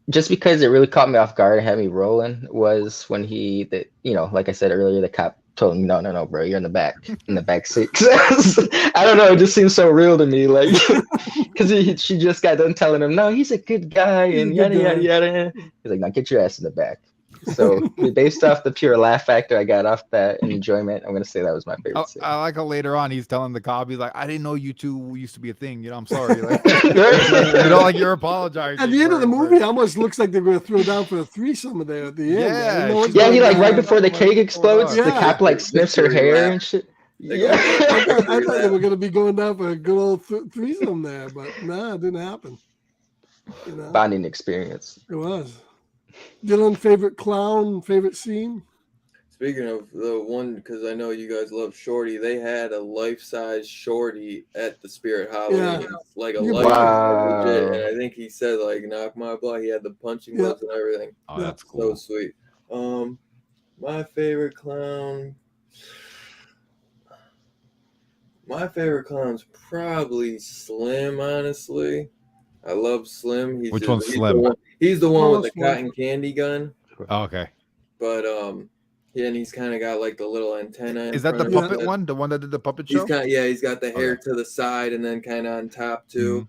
just because it really caught me off guard and had me rolling, was when like I said earlier, the cop told him, no, bro, you're in the back seat. I don't know, it just seems so real to me, like, because she just got done telling him, no, he's a good guy, and yada, yada, yada. He's like, now get your ass in the back. So based off the pure laugh factor I got off that and enjoyment, I'm gonna say that was my favorite scene. I like how later on he's telling the cop, he's like, "I didn't know you two used to be a thing. You know, I'm sorry." Like, you know, like you're apologizing. At the end of the movie, it almost looks like they're going to throw down for a threesome there at the end. Yeah, he like right before the cake explodes, the cop like sniffs her hair and shit. Yeah, I thought they were going to be going down for a good old threesome there, but nah, it didn't happen. You know? Bonding experience. It was. Dylan, favorite clown, favorite scene? Speaking of the one, because I know you guys love Shorty, they had a life-size Shorty at the Spirit Halloween, like a life-size legit, and I think he said like "knock my block." He had the punching gloves and everything. Oh, that's cool. So sweet. My favorite clown. My favorite clown's probably Slim. Honestly, I love Slim. Which one's Slim? He's the one with the cotton candy gun. Oh, okay. But yeah, and he's kind of got like the little antenna. Is that the puppet one? The one that did the puppet show? He's got the hair to the side and then kind of on top too.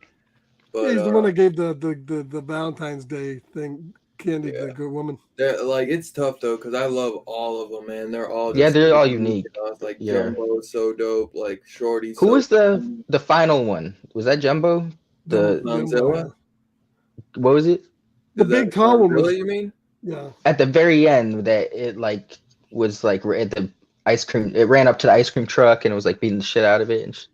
But he's the one that gave the Valentine's Day thing candy to the good woman. Like it's tough though because I love all of them, man. They're all they're all unique. Like Jumbo is so dope. Like Shorty. Who was the final one? Was that Jumbo? The Godzilla? What was it? The big tall one. Really, you mean? Yeah. At the very end, that it like was like at the ice cream. It ran up to the ice cream truck and it was like beating the shit out of it,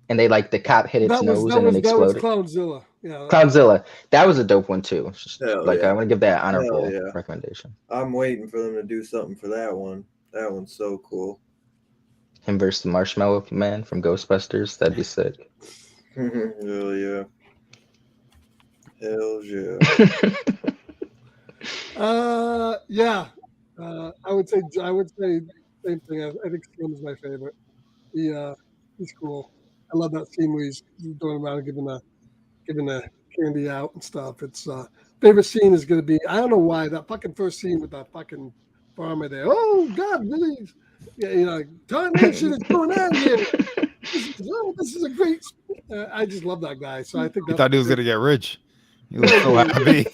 and they like the cop hit its nose and then exploded. That was Clownzilla. Yeah. Clownzilla. That was a dope one too. Like I want to give that honorable yeah. recommendation. I'm waiting for them to do something for that one. That one's so cool. Him versus the Marshmallow Man from Ghostbusters. That'd be sick. Hell yeah. Hell yeah. I would say same thing. I think Slim is my favorite. He's cool. I love that scene where he's going around giving the candy out and stuff. It's favorite scene is gonna be, I don't know why, that fucking first scene with that fucking farmer there. Oh God, really? Yeah, tarnation is going on here. This is a great. I just love that guy. So I think I thought he was gonna get rich. He was so happy.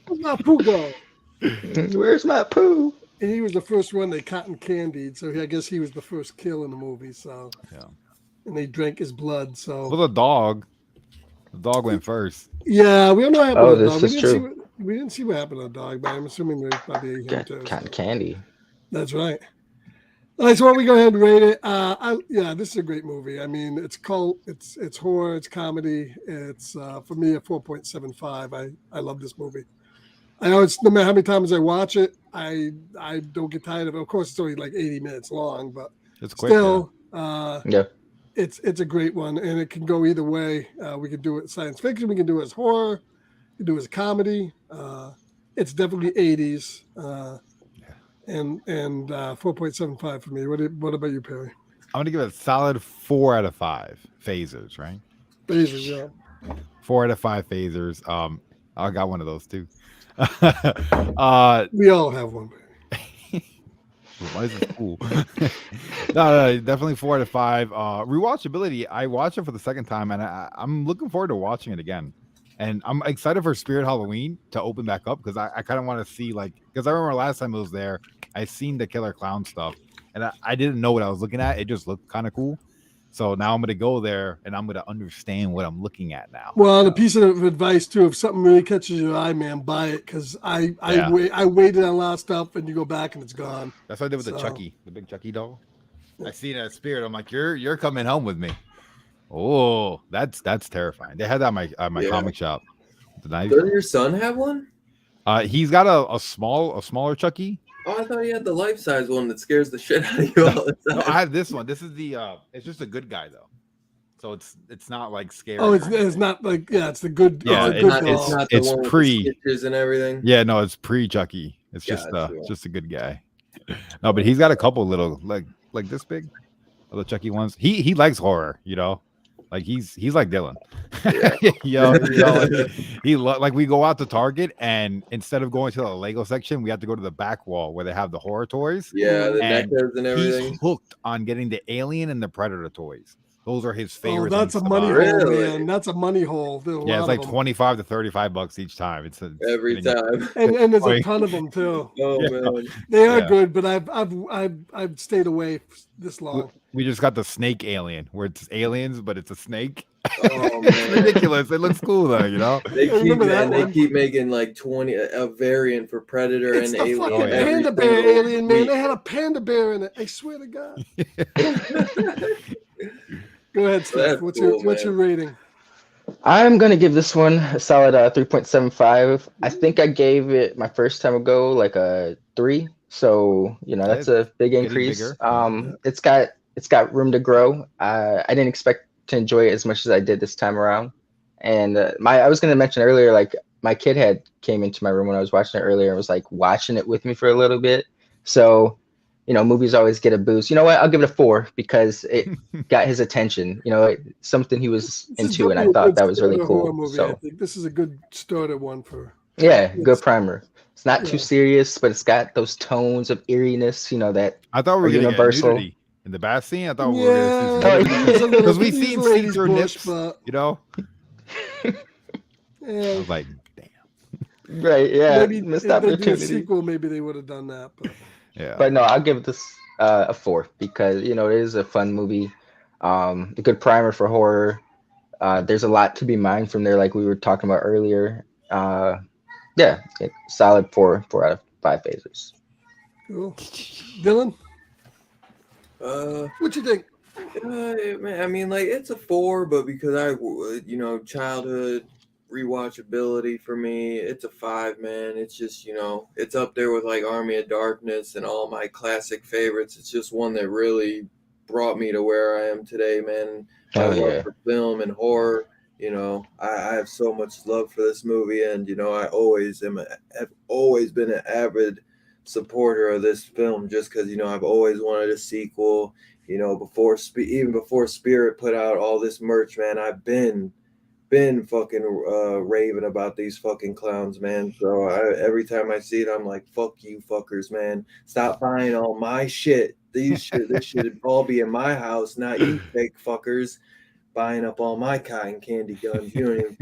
Where's my poo go? Where's my poo? And he was the first one they cotton candied, so I guess he was the first kill in the movie. So yeah, and they drank his blood. So the dog went first. Yeah, we don't know what happened to the dog. This is true. We didn't see what happened to the dog, but I'm assuming they probably ate him too. Cotton candy. That's right. All right, so why don't we go ahead and rate it? This is a great movie. I mean, it's cult, it's horror, it's comedy. It's for me a 4.75. I love this movie. I know it's no matter how many times I watch it, I don't get tired of it. Of course, it's only like 80 minutes long, but it's quick, still, it's a great one, and it can go either way. We can do it science fiction, we can do it as horror, we can do it as comedy. It's definitely 80s. And 4.75 for me. What about you, Perry? I'm gonna give it a solid 4 out of 5 phasers, right? Phasers, yeah. 4 out of 5 phasers. I got one of those too. We all have one. Why is it cool? No, definitely 4 out of 5. Rewatchability. I watched it for the second time, and I'm looking forward to watching it again. And I'm excited for Spirit Halloween to open back up because I kind of want to see because I remember last time I was there, I seen the Killer Clown stuff, and I didn't know what I was looking at. It just looked kind of cool. So now I'm gonna go there and I'm gonna understand what I'm looking at now. Well, a piece of advice too: if something really catches your eye, man, buy it. Because I waited on a lot of stuff, and you go back and it's gone. That's what I did with the Chucky, the big Chucky doll. I seen it at Spirit. I'm like, you're coming home with me. Oh, that's terrifying. They had that at my comic shop. Doesn't your son have one? He's got a smaller Chucky. Oh, I thought he had the life-size one that scares the shit out of you all the time. No, I have this one. This is it's just a good guy though. So it's not like scary. Oh, it's not like it's the good. Yeah, it's pre stitches and everything. Yeah, no, it's pre Chucky. It's just a good guy. No, but he's got a couple little like this big, little Chucky ones. He likes horror, like he's like Dylan. Like we go out to Target and instead of going to the Lego section, we have to go to the back wall where they have the horror toys. Yeah, the NECAs and everything. He's hooked on getting the Alien and the Predator toys. Those are his favorites. Oh, that's a money hole, man. That's a money hole. Yeah, it's like $25 to $35 each time. It's every time, and there's a ton of them too. Oh man, they are good, but I've stayed away this long. We just got the snake alien, where it's aliens, but it's a snake. Oh man, it's ridiculous. It looks cool though, They keep making like 20 a variant for Predator it's and the Alien. Fucking panda bear alien, man. They had a panda bear in it. I swear to God. Go ahead, Steph. What's your rating? I'm going to give this one a solid 3.75. I think I gave it my first time ago like a 3. So, that's a big increase. It's got room to grow. I didn't expect to enjoy it as much as I did this time around. And I was going to mention earlier, like my kid came into my room when I was watching it earlier and was like watching it with me for a little bit. So, movies always get a boost. You know what? I'll give it a 4 because it got his attention. Something he was into, and I thought that was really cool. So I think this is a good starter one for. Yeah, good primer. It's not too serious, but it's got those tones of eeriness. That I thought we were universal. Nudity in the bath scene. I thought we were going to see because we seen see-through nips. I was like, damn. Right? Yeah. Maybe missed opportunity. opportunity. Sequel, maybe they would have done that, but. Yeah. But no, I'll give this a 4 because it is a fun movie, a good primer for horror. There's a lot to be mined from there, like we were talking about earlier. Solid 4 out of 5 phasers. Cool. Dylan, what you think? I mean, like it's a 4, but because childhood rewatchability for me, it's a 5, man. It's just it's up there with like Army of Darkness and all my classic favorites. It's just one that really brought me to where I am today, man. I love for film and horror. I have so much love for this movie, and I have always been an avid supporter of this film just because I've always wanted a sequel. Before Spirit put out all this merch, man, I've been fucking raving about these fucking clowns, man. So every time I see it, I'm like, fuck you fuckers, man. Stop buying all my shit. This should all be in my house, not you fake fuckers buying up all my cotton candy guns. You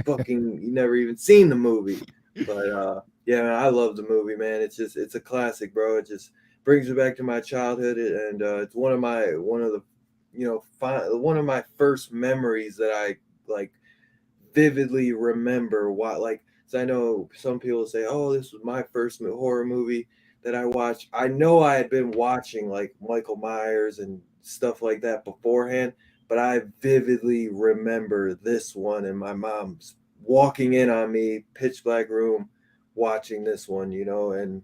never even seen the movie. But yeah, man, I love the movie, man. It's a classic, bro. It just brings me back to my childhood, and it's one of my first memories that I like vividly remember. So I know some people say, oh, this was my first horror movie that I watched. I know I had been watching like Michael Myers and stuff like that beforehand, but I vividly remember this one, and my mom's walking in on me, pitch black room, watching this one, and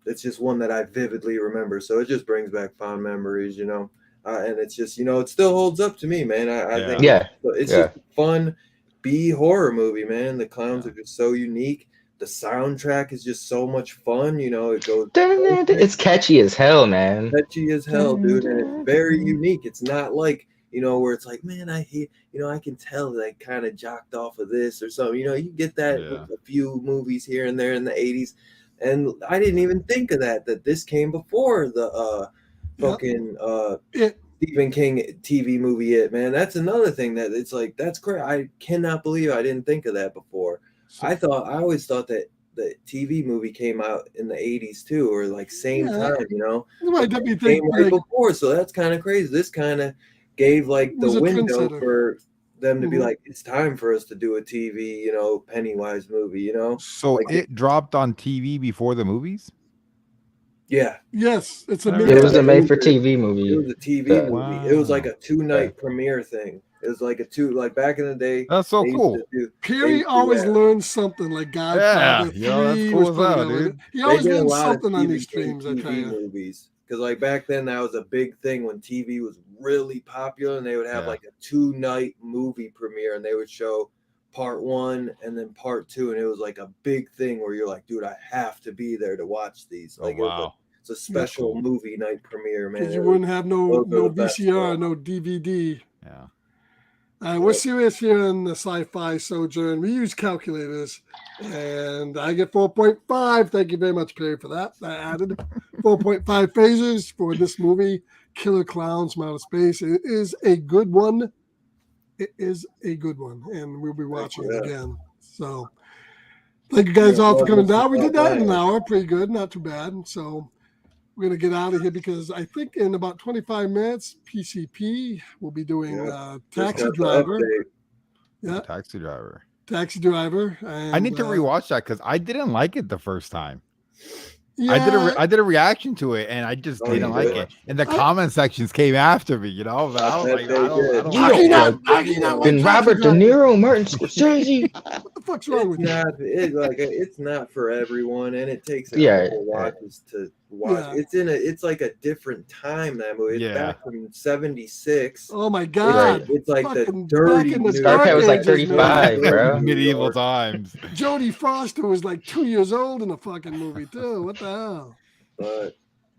it's just one that I vividly remember. So it just brings back fond memories, and it's just, it still holds up to me, man. I think it's just fun B horror movie, man. The clowns are just so unique. The soundtrack is just so much fun. It goes. It's catchy as hell, man. Catchy as hell, dude, and it's very unique. It's not like you know, where it's like, man, I hate, you know, I can tell that I kind of jocked off of this or something. You know, you get that with a few movies here and there in the 80s. And I didn't even think of that this came before the fucking Stephen King TV movie It, man. That's another thing that it's like, that's great. I cannot believe I didn't think of that before. I always thought that the TV movie came out in the 80s too, or like same time, you know. It came right before, so that's kind of crazy. This kind of gave like the window for them to be like, it's time for us to do a TV, you know, Pennywise movie, you know. So like, it dropped on TV before the movies? Yeah. Yes, it's a. It was a made-for-TV movie. It was a TV movie. It was like a 2-night premiere thing. It was like like back in the day. That's so cool. Perry always learns something, like Godfather 3 that's cool as hell, dude. He always learns something on these streams. I tell you, movies, because like back then that was a big thing when TV was really popular, and they would have like a 2-night movie premiere, and they would show part 1 and then part 2, and it was like a big thing where you're like, dude, I have to be there to watch these. Like, it's a special movie night premiere, man. Because you wouldn't have no VCR, no DVD. Yeah. We're serious here in the Sci-Fi Sojourn. We use calculators, and I get 4.5. Thank you very much, Perry, for that. I added 4.5 phasers for this movie, Killer Klowns from Outer Space. It is a good one. It is a good one, and we'll be watching it again. So thank you guys all for coming down. We did that in an hour. Pretty good. Not too bad. So we're going to get out of here because I think in about 25 minutes, PCP will be doing Taxi Driver. Yeah, Taxi Driver. Taxi Driver. And, I need to rewatch that because I didn't like it the first time. Yeah. I did a reaction to it, and I just didn't like it. And the comment sections came after me, you know. But I was like, I don't. Been Robert De Niro, Martin Scorsese. What the fuck's wrong with you? It's not for everyone, and it takes a couple watches to watch. Yeah. It's like a different time, that movie. It's back from 76. Oh my god! It's like the dirty. Starcat was like 35, bro. Medieval times. Jodie Foster was like 2 years old in the fucking movie too. What the hell? But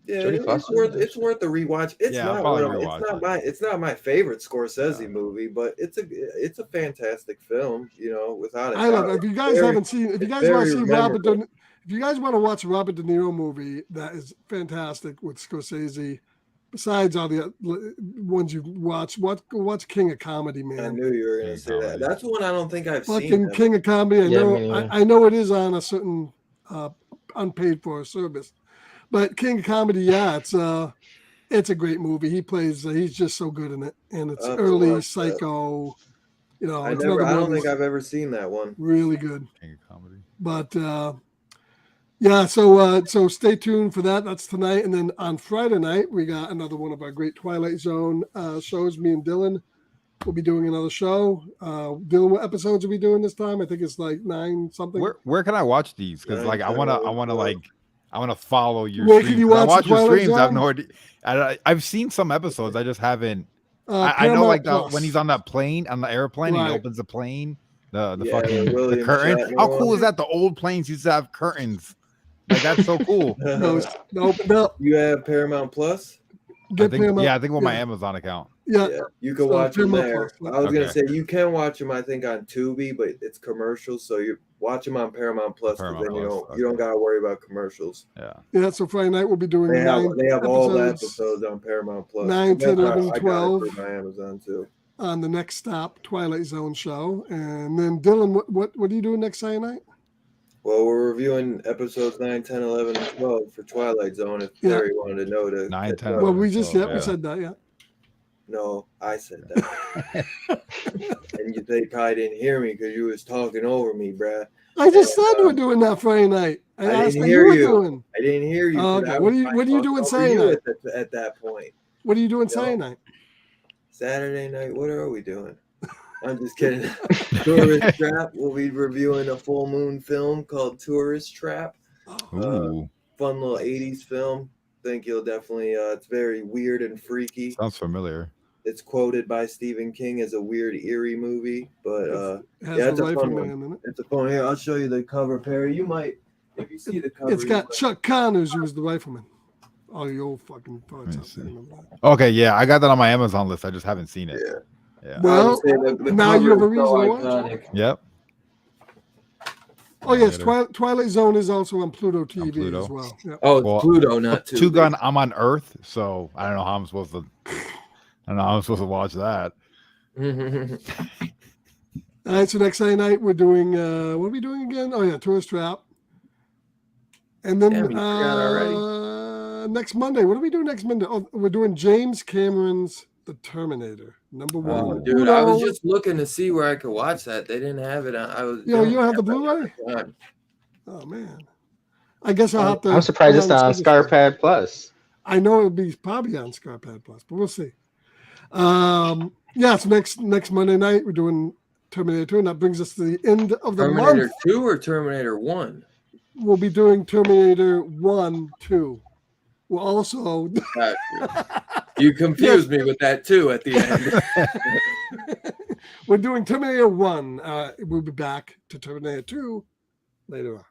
yeah, it's worth the rewatch. It's not my favorite Scorsese movie, but it's a fantastic film. You know, without a doubt. Love it. If you guys haven't seen, if you guys want to see if you guys want to watch a Robert De Niro movie that is fantastic with Scorsese, besides all the ones you watch King of Comedy, man. I knew you were going to say that. That's one I don't think I've seen. Fucking King of Comedy. I know it is on a certain unpaid for service, but King of Comedy, it's a great movie. He plays. He's just so good in it, and it's early Psycho. You know, I don't think I've ever seen that one. Really good. King of Comedy. But so stay tuned for that. That's tonight, and then on Friday night we got another one of our great Twilight Zone shows. Me and Dylan will be doing another show. Dylan, what episodes are we doing this time? I think it's like 9 something. Where can I watch these? Because like I want to follow your. Where can you watch your streams? I have no idea. I've seen some episodes. I just haven't. I know like when he's on that plane, on the airplane, he opens the plane. The curtain. How cool is that? The old planes used to have curtains. Like that's so cool. Open up. You have Paramount Plus? I think with my Amazon account. Yeah. You can watch them there. I was gonna say you can watch them. I think on Tubi, but it's commercials, so you watch them on Paramount Plus. Then you don't gotta worry about commercials. Yeah. So Friday night we'll be doing. They have all the episodes on Paramount Plus. 9, 10, 11, 12. I got it for my Amazon too. On the Next Stop Twilight Zone show, and then Dylan, what are you doing next Saturday night? Well, we're reviewing episodes 9, 10, 11, and 12 for Twilight Zone. If Terry wanted to know 9, 10. Well, we just we said that, yeah. No, I said that. And they probably didn't hear me because you was talking over me, bruh. I just said we're doing that Friday night. I didn't hear you. I didn't hear you. Okay. What are you doing Saturday night? At that point. What are you doing Saturday night? Saturday night, what are we doing? I'm just kidding. Tourist Trap. We'll be reviewing a full moon film called Tourist Trap. Fun little 80s film. Think you'll definitely it's very weird and freaky. Sounds familiar. It's quoted by Stephen King as a weird, eerie movie, but it's a fun one. It's a fun. Here, I'll show you the cover, Perry. You might, if you see the cover. It's got Chuck Connors, who was the rifleman. all the old fucking parts out there. Okay, yeah, I got that on my Amazon list. I just haven't seen it. Yeah. Well, now you have a reason to watch iconic. Yep. Oh yes, Twilight Zone is also on Pluto TV Pluto. as well. Yep. Oh, it's Pluto, not Two Gun. I'm on Earth, so I don't know how I'm supposed to. I don't know how I'm supposed to watch that. All right, so next Saturday night we're doing what are we doing again? Oh yeah, Tourist Trap. And then Damn, you forgot already. Next Monday, what are we doing next Monday? Oh, we're doing James Cameron's The Terminator, #1. Oh, dude, I was just looking to see where I could watch that. They didn't have it on. You don't have the Blu-ray? Oh man, I guess I'll have to. I'm surprised it's not on Scarpad Plus. I know it'll be probably on Scarpad Plus, but we'll see. Yeah, so next Monday night we're doing Terminator 2, and that brings us to the end of the month. Terminator 2 or Terminator 1? We'll be doing Terminator 1, 2. We'll also... You confused me with that too at the end. We're doing Terminator 1. We'll be back to Terminator 2 later on.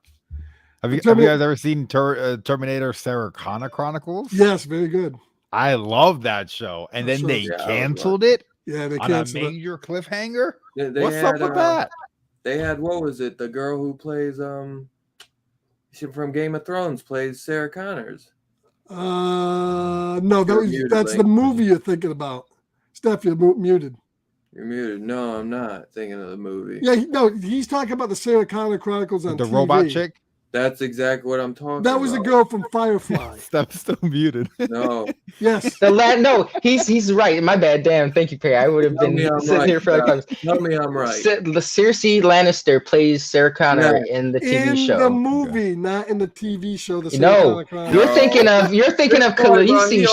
Have you guys ever seen Terminator Sarah Connor Chronicles? Yes, very good. I love that show. And then they canceled it? Yeah, they on canceled a major cliffhanger? They What's up with that? They had, what was it? The girl who plays she from Game of Thrones plays Sarah Connors. No, that's the movie you're thinking about. Steph, you're muted. You're muted. No, I'm not thinking of the movie. Yeah, he's talking about the Sarah Connor Chronicles on the TV. Robot chick? That's exactly what I'm talking about. That was the girl from Firefly. Steph's still muted. No. Yes. No, he's right. My bad. Damn. Thank you, Perry. I would have been sitting here for like Tell me I'm right. The Cersei Lannister plays Sarah Connor in the TV show. In the movie, not in the TV show. You're thinking of Khaleesi.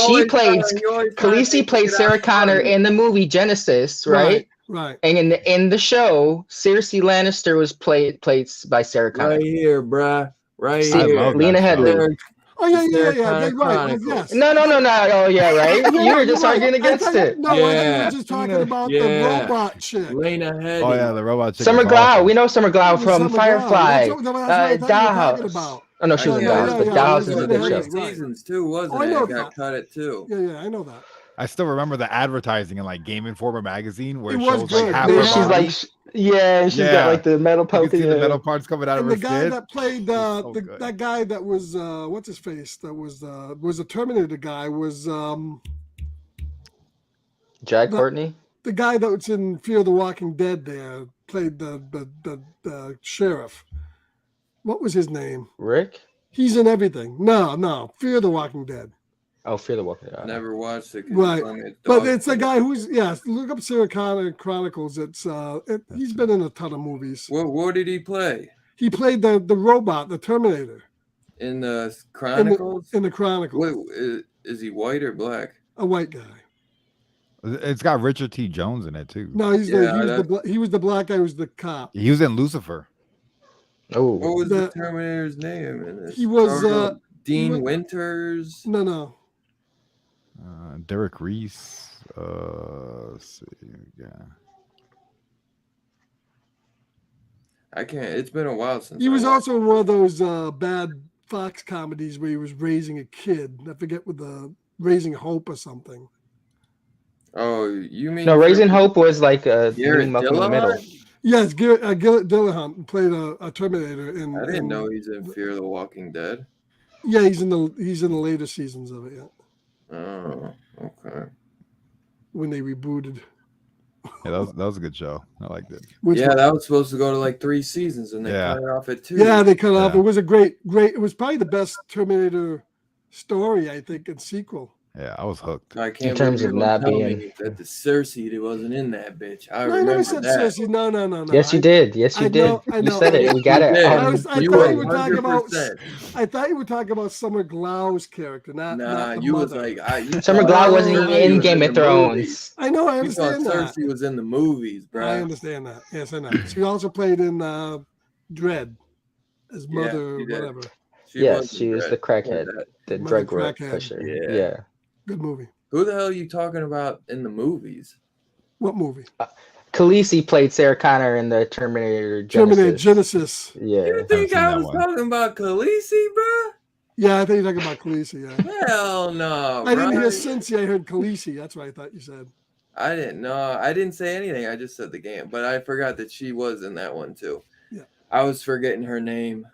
Khaleesi played Sarah Connor in the movie Genesis, right? Right. And in the show, Cersei Lannister was played by Sarah Connor. Right here, bruh. Right here. Lena Headey. Oh yeah. Right. Yes. No. Oh yeah, right. You were just arguing against it. No, I was just talking about the robot chick. Lena Headey. Oh yeah, the robot chick. Summer Glau. We know Summer Glau from Firefly. Dollhouse. Oh no, she wasn't Dollhouse, but Dollhouse is a good show. Seasons too, wasn't it? Got cut it too. Yeah, I know that. I still remember the advertising in like Game Informer magazine where it was shows good. like half Yeah. her She's body. like, she's got like the metal You can see pelty. the metal parts coming out of her the guy skin. that played that guy that was what's his face? That was a Terminator guy was Jack Courtney. The guy that was in Fear the Walking Dead there played the sheriff. What was his name? Rick? He's in everything. No, Fear the Walking Dead. Oh, Fear the Walking Dead. Never watched it. Right, but it's the guy who's look up Sarah Connor Chronicles. He's been in a ton of movies. What did he play? He played the robot, the Terminator. In the Chronicles? In the Chronicles. Wait, is he white or black? A white guy. It's got Richard T. Jones in it too. No, he was the black guy who was the cop. He was in Lucifer. Oh. What was the Terminator's name in this? He was Dean Winters. No. Derek Reese. Let's see. Yeah. I can't. It's been a while since. He was also in one of those bad Fox comedies where he was raising a kid. I forget with the Raising Hope or something. Oh, you mean? No, Raising Hope was like a Garrett up in the middle. Yes, Garrett Dillahunt played a Terminator. I didn't know he's in Fear the Walking Dead. Yeah, he's in the later seasons of it. Yeah. Oh, okay. When they rebooted. Yeah, that was a good show. I liked it. That was supposed to go to like 3 seasons, and they cut it off at 2. Yeah, they cut off. It was a great. It was probably the best Terminator story, I think, and sequel. Yeah, I was hooked. I can't in terms of not being that the Cersei wasn't in that bitch. I never said that. Cersei. No. Yes, you did. Yes, you did. You said it. We got it. I thought you were talking about. I thought you were talking about Summer Glau's character, not you mother. was like Summer Glau wasn't even in Game of Thrones. I know. I understand that. Cersei was in the movies, bro. I understand that. Yes, I know. She also played in Dread as mother, whatever. She was the crackhead, the drug pusher. Yeah. Good movie. Who the hell are you talking about in the movies? What movie? Khaleesi played Sarah Connor in the Terminator Genesis. Genesis. Yeah. You think I was talking about Khaleesi, bro? Yeah, I think you're talking about Khaleesi. Yeah, Hell no. I didn't hear right? Cincy. I heard Khaleesi. That's what I thought you said. I didn't know. I didn't say anything. I just said the game, but I forgot that she was in that one too. Yeah. I was forgetting her name.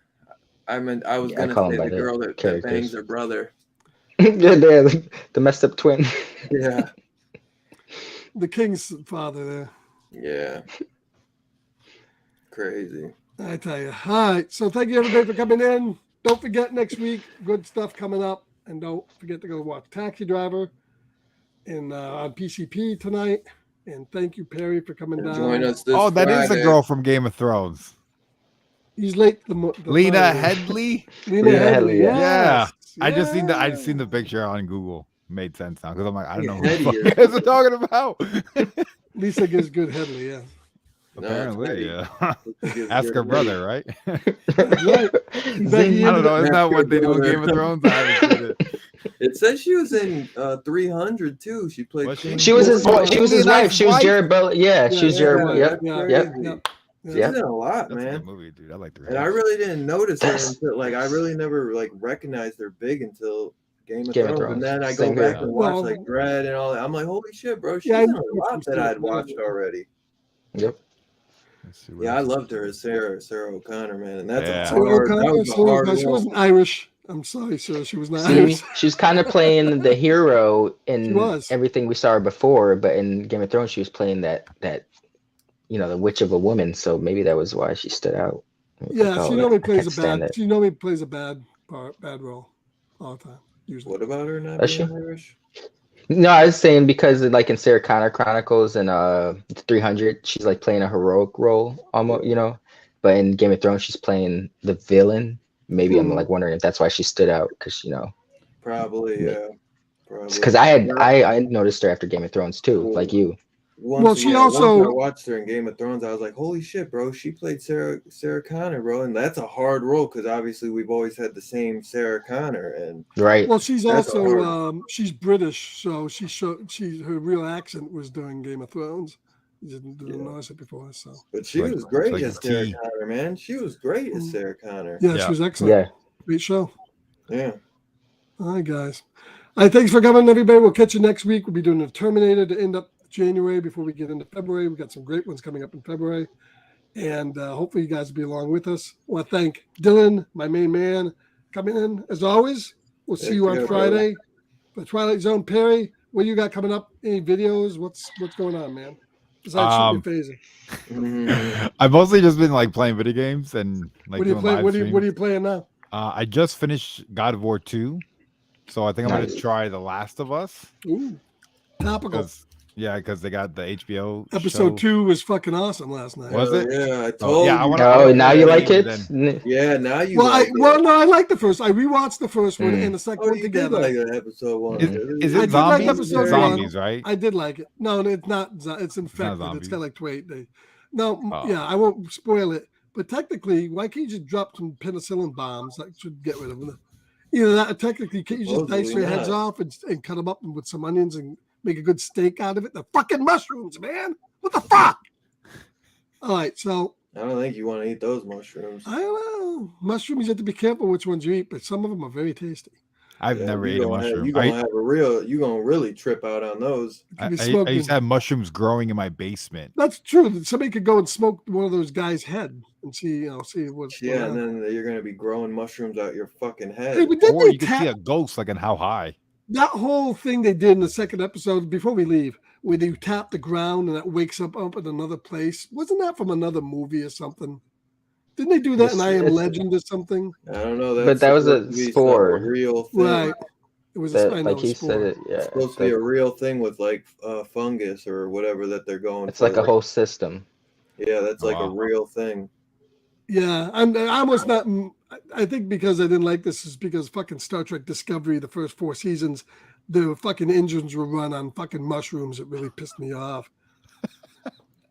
I was I gonna call say them by the the girl that characters. bangs her brother. The messed up twin. Yeah. The king's father there. Yeah. Crazy. I tell you. All right. So thank you everybody for coming in. Don't forget next week, good stuff coming up, and don't forget to go watch Taxi Driver and on PCP tonight. And thank you, Perry, for coming And down. join us this Oh, that is the Friday. girl from Game of Thrones. He's late. The Lena Friday. Headley. Lena Lena Headley. Headley, yeah. Yeah. Yes. I just seen the picture on Google. Made sense now because I'm like, I don't know who Heady the or fuck you guys are talking about. Lisa gives good Headley. Yeah. Apparently, No, yeah. Ask her brother, right? That's right. Zing. I don't know. Isn't that Ask what her they do in brother. Game of Thrones? I haven't seen it. It says she was in 300 too. She played. Was she? King She was his Cool. she was his wife. She was Jared Bell. Yeah, she was Jared. wife. Yep. Yeah. Yep. Yep. She's Yep. in a lot, That's a man. good movie, dude. I like the. And I really didn't notice her until I really never recognized her big until Game of Thrones. And then I go Same back here. and watch Well, Dread and all that. I'm like, holy shit, bro! She's Yeah, I in know a lot that I'd watched already. Yep. Yeah, I loved her as Sarah O'Connor, man, and that's Yeah. a Sarah hard. O'Connor, That was a Sarah hard O'Connor, she role. wasn't Irish. I'm sorry, sir. She was not See, Irish. she's kind of playing the hero She in was. everything we saw her before, but in Game of Thrones, she was playing that the witch of a woman. So maybe that was why she stood out. Yeah, she normally plays a stand bad. it. She normally plays a bad role all the time. Usually. What about her not Does being she? Irish? No, I was saying because like in Sarah Connor Chronicles and 300, she's like playing a heroic role almost, But in Game of Thrones, she's playing the villain. Maybe I'm like wondering if that's why she stood out because Probably, yeah. Probably. Because I noticed her after Game of Thrones too, like you. Once I watched her in Game of Thrones, I was like, holy shit, bro, she played Sarah Connor, bro, and that's a hard role because obviously we've always had the same Sarah Connor, and right. Well, she's also she's British, so her real accent was during Game of Thrones. You didn't notice it before, so. But she was great as Sarah Connor, man. She was great as Sarah Connor. Yeah, she was excellent. Yeah, great show. Yeah. All right, guys. All right, thanks for coming, everybody. We'll catch you next week. We'll be doing the Terminator to end up January before we get into February. We've got some great ones coming up in February. And hopefully you guys will be along with us. I want to thank Dylan, my main man, coming in. As always, we'll see you on Friday. For Twilight Zone, Perry, what do you got coming up? Any videos? What's going on, man? Besides shooting phasing. I've mostly just been like playing video games and like what are you playing now? I just finished God of War 2. So I think I'm going to try The Last of Us. Ooh, topical. Because they got the HBO Episode 2 was fucking awesome last night. Was it? Yeah, I told you. Now you like it? Yeah, now you no, I like the first. I rewatched the first one and the second one together. Did like episode 1. Is it zombies? Like zombies, right? I did like it. No, it's not. It's infected. It's got like 28 days. No, yeah, I won't spoil it. But technically, why can't you just drop some penicillin bombs? That should get rid of them. Technically, can't you just dice their heads off and cut them up with some onions and make a good steak out of it? The fucking mushrooms, man. What the fuck? All right, so. I don't think you want to eat those mushrooms. I don't know. Mushrooms, you have to be careful which ones you eat, but some of them are very tasty. I've never ate a mushroom. You're gonna really trip out on those. I used to have mushrooms growing in my basement. That's true. Somebody could go and smoke one of those guys' head and see what's going on. And then you're gonna be growing mushrooms out your fucking head. Hey, or you can see a ghost like in How High. That whole thing they did in the second episode before we leave, where they tap the ground and that wakes up in another place. Wasn't that from another movie or something? Didn't they do that in I Am Legend or something? I don't know. But that was a spore. A real thing. Right. It was like he said it. Yeah, it's supposed to be a real thing with like fungus or whatever that they're going. It's like a whole system. Yeah, that's like a real thing. Yeah, I'm almost not. I think because I didn't like this is because fucking Star Trek Discovery, the first 4 seasons, the fucking engines were run on fucking mushrooms. It really pissed me off.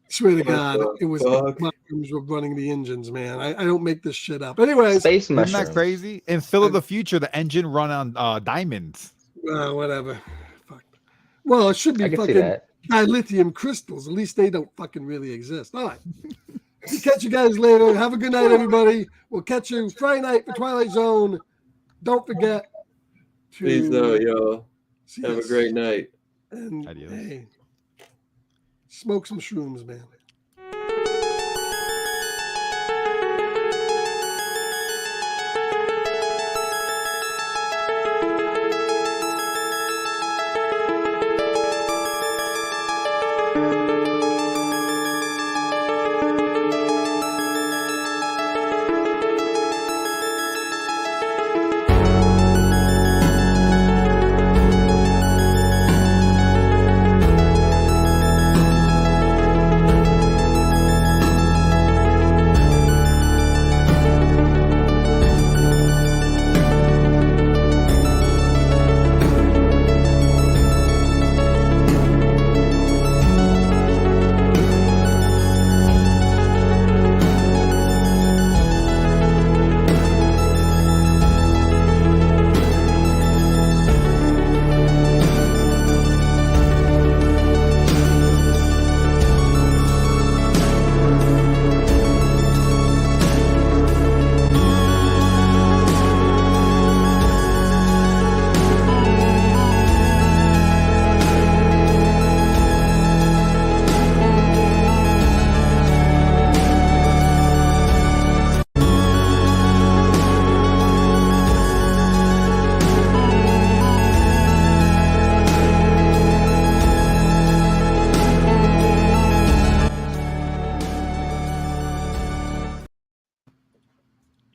Swear to God, it was mushrooms were running the engines, man. I don't make this shit up. Anyways, space mushrooms. Isn't that crazy? In Phil of the Future, the engine run on diamonds. Whatever. Fuck. Well, it should be fucking dilithium crystals. At least they don't fucking really exist. All right. Catch you guys later. Have a good night, everybody. We'll catch you Friday night for Twilight Zone. Don't forget to Peace out, y'all. see Have a us. great night. And Adios. hey, smoke some shrooms, man.